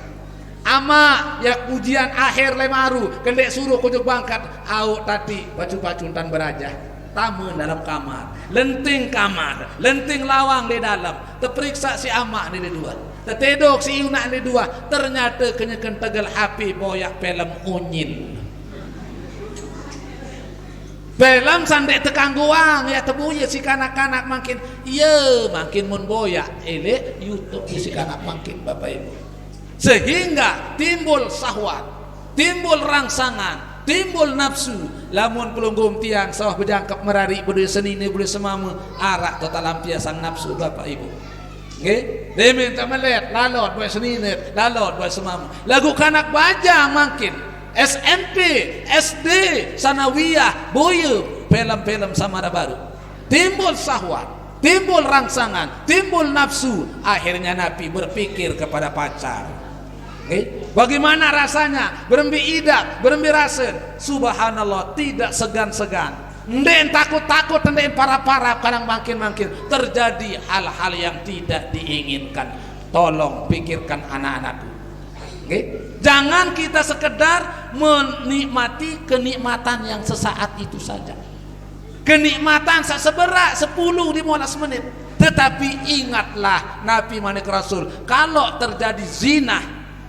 ama ya ujian akhir le maru kendek suruh kujuk bangkat au tadi pacu-pacuntan beraja tamu dalam kamar lenting lawang di dalam terperiksa si ama di dua tetedok si iunak di dua ternyata kenyakan tegel HP boyak film unyil Belam sandek tekang guang ya tebuye si kanak-kanak makin iya makin mun boya ele YouTube si kanak makin Bapak Ibu sehingga timbul syahwat timbul rangsangan timbul nafsu lamun pelunggum tiang sawah bejangkap merari budaya senini budaya semama arak total lampiasan nafsu Bapak Ibu nggih demen tamelet lalot budaya senini lalot budaya semama lagu kanak bajang makin SMP, SD, sanawiyah, boye, film-film samara baru. Timbul syahwat, timbul rangsangan, timbul nafsu. Akhirnya Nabi berpikir kepada pacar. Bagaimana rasanya? Berembi idak, berembi rasa. Subhanallah, tidak segan-segan. Ndek takut-takut, ndek para-para, kadang makin-makin terjadi hal-hal yang tidak diinginkan. Tolong pikirkan anak-anakku. Jangan kita sekedar menikmati kenikmatan yang sesaat itu saja. Kenikmatan seberak 10-15 menit. Tetapi ingatlah Nabi manik Rasul, kalau terjadi zina,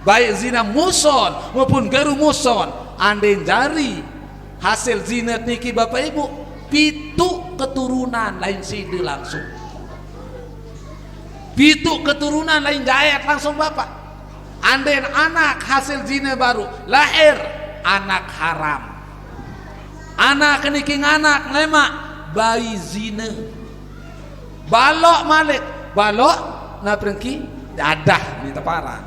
baik zina muson maupun geru muson, andai jari hasil zina niki bapak ibu, pitu keturunan lain sidi langsung, pitu keturunan lain jayat langsung bapak. Andai anak hasil zina baru lahir anak haram, anak niki anak lemak bayi zina, balok malik, balok na pergi dadah di teparan,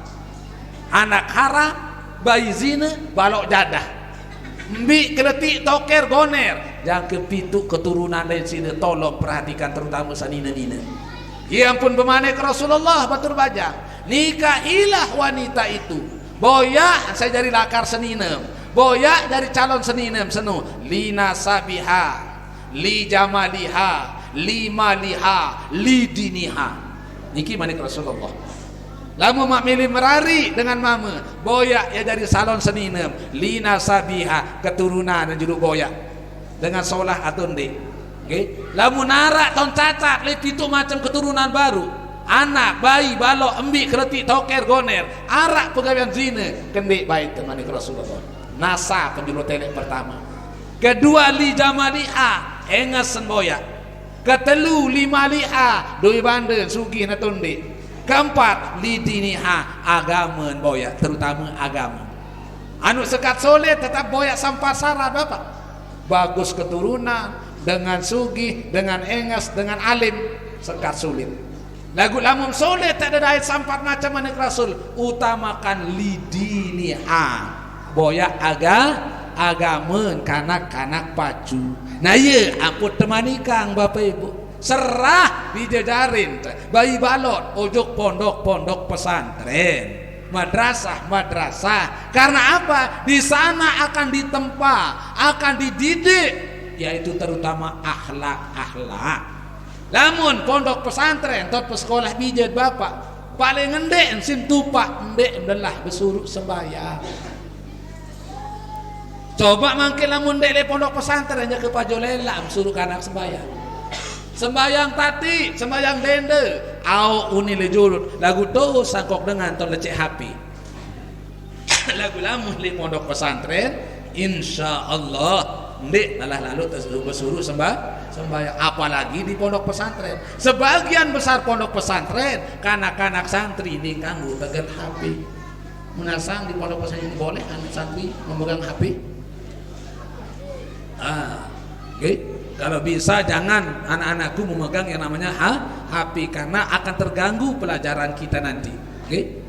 anak haram bayi zina balok dadah, mbi keletik toker goner. Yang kepitu keturunan lain sini tolong perhatikan, terutama sanina-nina. Ya ampun, bemanik Rasulullah batur bajang, nikahilah wanita itu, boya saya jadi lakar seninem, boya dari calon seninem senu, lina sabiha, li jamaliha, lima liha, lidiniha. Niki manik Rasulullah. Lamu mak milih merari dengan mama, boya ya dari salon seninem, lina sabiha, keturunan dan judul boya dengan solah atau ndek. Okay. Lamu narak tahun cacat, lihat itu macam keturunan baru, anak, bayi, balok, embik, kretik, toker, goner, arak pegawaian zina, kendek baik manik Rasulullah. Nasa penjuru telek pertama. Kedua li jamaliha, engas semboya. Ketelu lima liha, doi bandel sugih na tonde. Keempat lidiniha, agama boya, terutama agama. Anu sekat soleh tetap boya sampah sara bapak. Bagus keturunan dengan sugih, dengan engas, dengan alim, sekat sulit. Lagu lamun soleh tak ada daya sampat macam manik Rasul, utamakan lidiniha, boya agama kanak-kanak pacu. Nah iya ampun temani kang bapak ibu, serah dijajarin bayi balot ojok pondok pesantren, madrasah. Karena apa? Di sana akan ditempa, akan dididik, yaitu terutama akhlak. Lamun pondok pesantren tot sekolah bijat bapak, paling ngendek sin tupak ndek belah besuruk sembahyang. Coba mangke lamun dek pondok pesantren aja ke pajolela suruh anak sembayang tati, sembayang dende, au uni lejurut lagu tuh sangkok dengan ton lecek HP. Lagu lamun di pondok pesantren, insya Allah ndek lalu suruh sembayang, apalagi di pondok pesantren. Sebagian besar pondok pesantren kanak-kanak santri ini kanggo tegal HP. Menasang di pondok pesantren boleh anak santri memegang HP. Okay. Kalau bisa jangan anak-anakku memegang yang namanya HP, karena akan terganggu pelajaran kita nanti. Okay.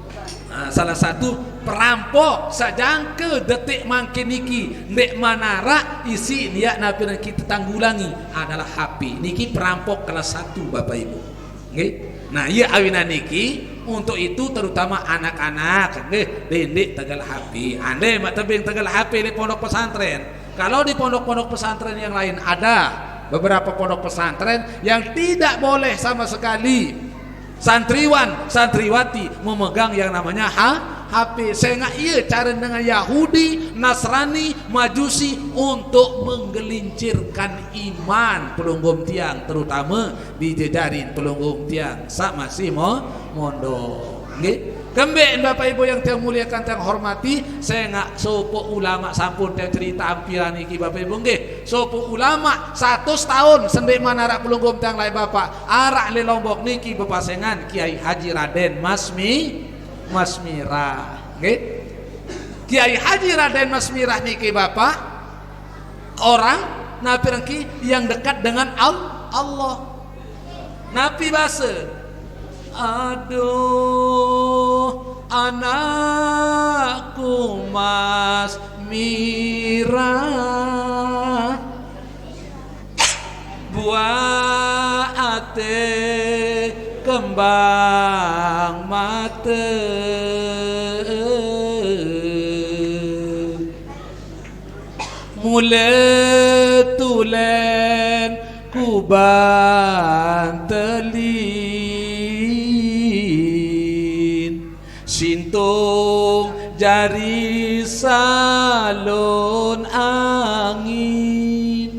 Salah satu perampok sajangke detik mangke niki ndek manara isi niat nabi kita tanggulangi adalah HP. Niki perampok kelas 1 bapak ibu. Okay. Nah iya awinan niki untuk itu terutama anak-anak dendek tegal HP. Andai mak tebing tegal HP di pondok pesantren. Kalau di pondok-pondok pesantren yang lain ada beberapa pondok pesantren yang tidak boleh sama sekali santriwan, santriwati memegang yang namanya HP. Sehingga iya cara dengan Yahudi, Nasrani, Majusi untuk menggelincirkan iman pelunggum tiang, terutama di jejarin pelunggum tiang sak masih mondok. Nggih. Kembali bapak ibu yang muliakan, yang hormati, saya nggak sopo ulama sampun yang cerita ampiran iki bapak ibu nggih. Sopo ulama 100 tahun sendek manarak pelunggum tiang lain bapak arak le Lombok niki bepasengan Kiai Haji Raden Masmirah. Nggih. Kiai Haji Raden Masmirah niki bapak orang nabi yang dekat dengan Allah. Nabi bahasa, aduh anakku Mas Mira, buah ate kembang mate, mule tulen kuban telin, sintung jari salon angin.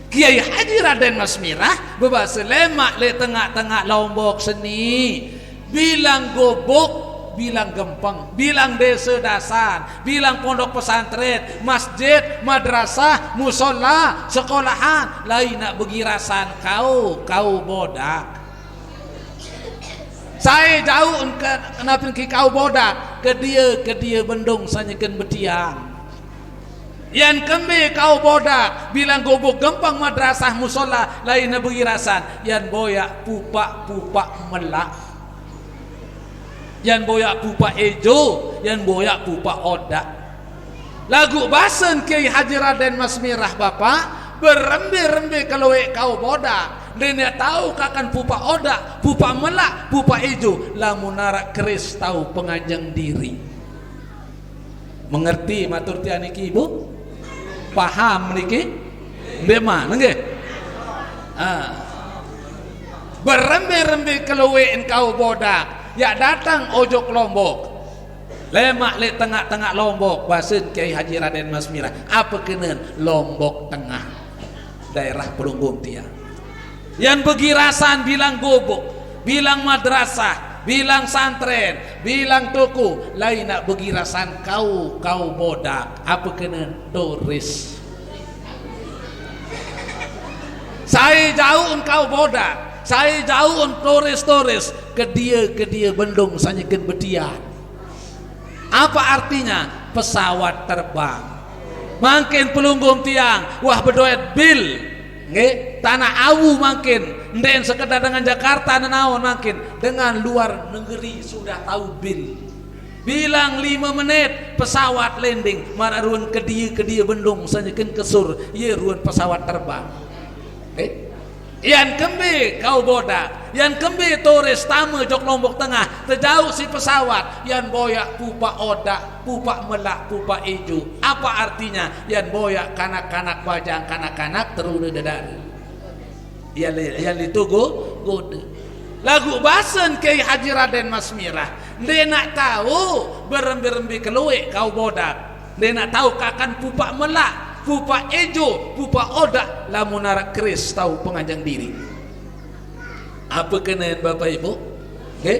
Kiai Haji Raden Mas Mirah berbahasa lemak le tengah-tengah Lombok seni. Bilang gobok, bilang gempeng, bilang desa dasar, bilang pondok pesantren, masjid, madrasah, musola, sekolahan, lain nak begirasan kau bodak. Saya jauh kenapa kau bodak ke dia bendung sanyakan betiang. Yang kembe kau bodak bilang gobok gempang madrasah musola lain nak begirasan. Yang boyak pupak melak, yang boyak pupak ejo, yang boyak pupak odak. Lagu basen Kiai Haji Raden Mas Mirah Bapak berembe-rembe kalau kau bodak. Dia tahu kakan pupa odak, pupa melak, pupa ijo. Lamun narak keris tahu penganjang diri. Mengerti matur tian niki Ibu? Paham niki? Bema nggih? Berembe-rembe keluwe engkau bodak. Ya datang ojok Lombok. Lemak le tengah-tengah Lombok. Basen Kiai Haji Raden Mas Mirah. Apa kenen Lombok Tengah. Daerah Pelunggung Tiang. Yang begirasan bilang gobok, bilang madrasah, bilang santren, bilang toko, lain nak begirasan kau bodak. Apa kena turis? Saya jauh engkau bodak, saya jauh turis ke dia bendung sanyakan betian. Apa artinya? Pesawat terbang. Makin Pelunggung Tiang, wah berdoet bil. Nggih, tanah awu makin nden sekedar dengan Jakarta nanaon makin dengan luar negeri sudah tahu bil. Bilang 5 menit pesawat landing mararuan ke dia bendung sanyakeun kesur ieu ruan pesawat terbang. Yang kembe kau bodak, yang kembe turis tamu jok Lombok Tengah terjauh si pesawat, yang boyak pupa odak, pupa melak, pupa ijo. Apa artinya? Yang boyak kanak-kanak bajang, kanak-kanak teruna dadari. Yang ditugu gode. Lagu basen Kiai Haji Raden Mas Mirah. Dia nak tahu berembi-rembi keluwe kau bodak. Dia nak tahu kakan pupa melak, pupa ejo, pupa odak, lamun narak keris tahu penganjang diri. Apa kenaan Bapak Ibu? Okay?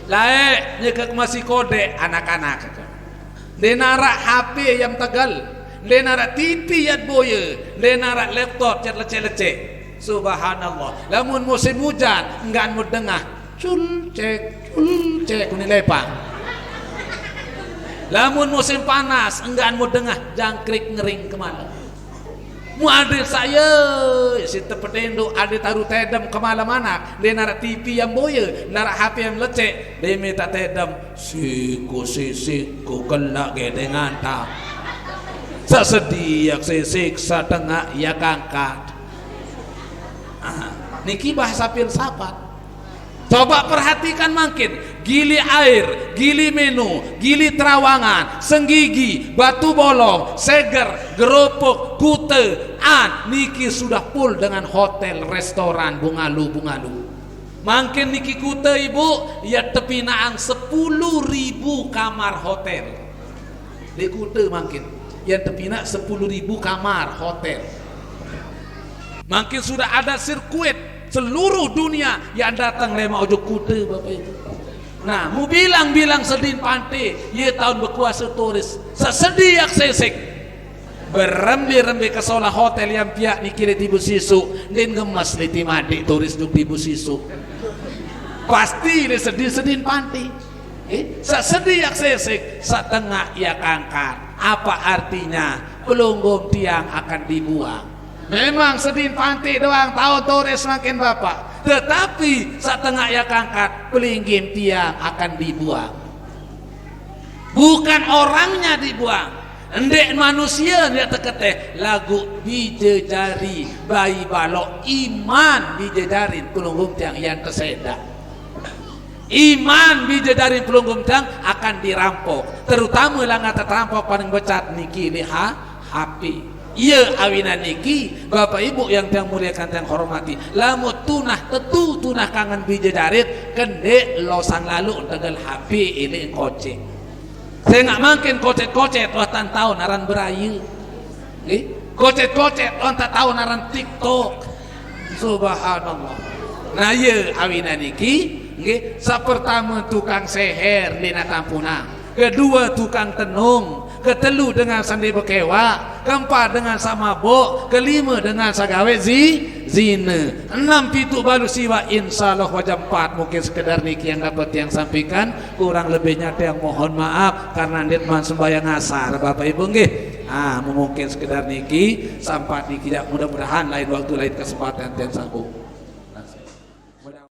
Lae nyekak masih kode anak-anak. Dia narak HP yang tegal, dia narak TV yang boye, dia narak laptop yang leceh-leceh. Subhanallah. Lamun musim hujan enggak mau dengar cul cek kuni lepang. Lamun musim panas enggan mau dengar jangkrik ngering kemana. Mu adik saya si tepedendo adik taruh tedem kemana-mana. Dia narak TV yang boye, narak HP yang lecek. Dia minta tedem siku kelak gedengan tak. Sesediak sisik setengah ya kangkat. Niki bahasa filsafat. Coba perhatikan makin gili air, gili menu, gili terawangan, senggigi, batu bolong, seger, gerupuk, kute, niki sudah full dengan hotel, restoran, bungalu. Makin niki kute Ibu, ya tepi naang 10.000 kamar hotel. Di kute makin, ya tepi nak 10.000 kamar hotel. Makin sudah ada sirkuit seluruh dunia yang datang lema ojo kute Bapak Ibu. Nah, mu bilang sedin pantai, ye tahun berkuasa turis, sesediak sesek. Berembi-rembi ke solah hotel yang pihak nikir di Busisu, dan gemas di timadi turis duk di Busisu. Pasti dia sedin pantai. Sesediak sesek, setengah ia kangkat. Apa artinya? Pelunggung tiang akan dibuang. Memang sedin pantai doang tahu turis makin Bapak, tetapi setengah ya kangkat pelinggim tiang akan dibuang. Bukan orangnya dibuang, endek manusia dia teketeh. Lagu bijejari bayi balok iman bijejarin pelunggung tiang yang terseda. Iman bijejarin pelunggung tiang akan dirampok, terutama langkah terampok paling becat niki liha HP. Iya awinan niki Bapak Ibu yang tiang muliakan tiang hormati, lamu tunah tetu tunah kangen bijedarit kende losang lalu tegal HP ini kocek. Saya nggak makin kocet watan tahun aran berayu, kocet watan tahun aran TikTok. Subhanallah. Nah ye awina niki nggih, sapertama tukang seher dina kampuna, kedua tukang tenung, ketelu dengan sandi bekewa, keempat dengan samabok, kelima dengan sagawe zina, enam pitu baru siwa. Insyaallah wajah 4 mungkin sekedar niki yang dapat yang sampaikan, kurang lebihnya yang mohon maaf karena ditman sembahyang asar Bapak Ibu nggih. Mungkin sekedar niki sampai niki, mudah-mudahan lain waktu lain kesempatan yang sanggup.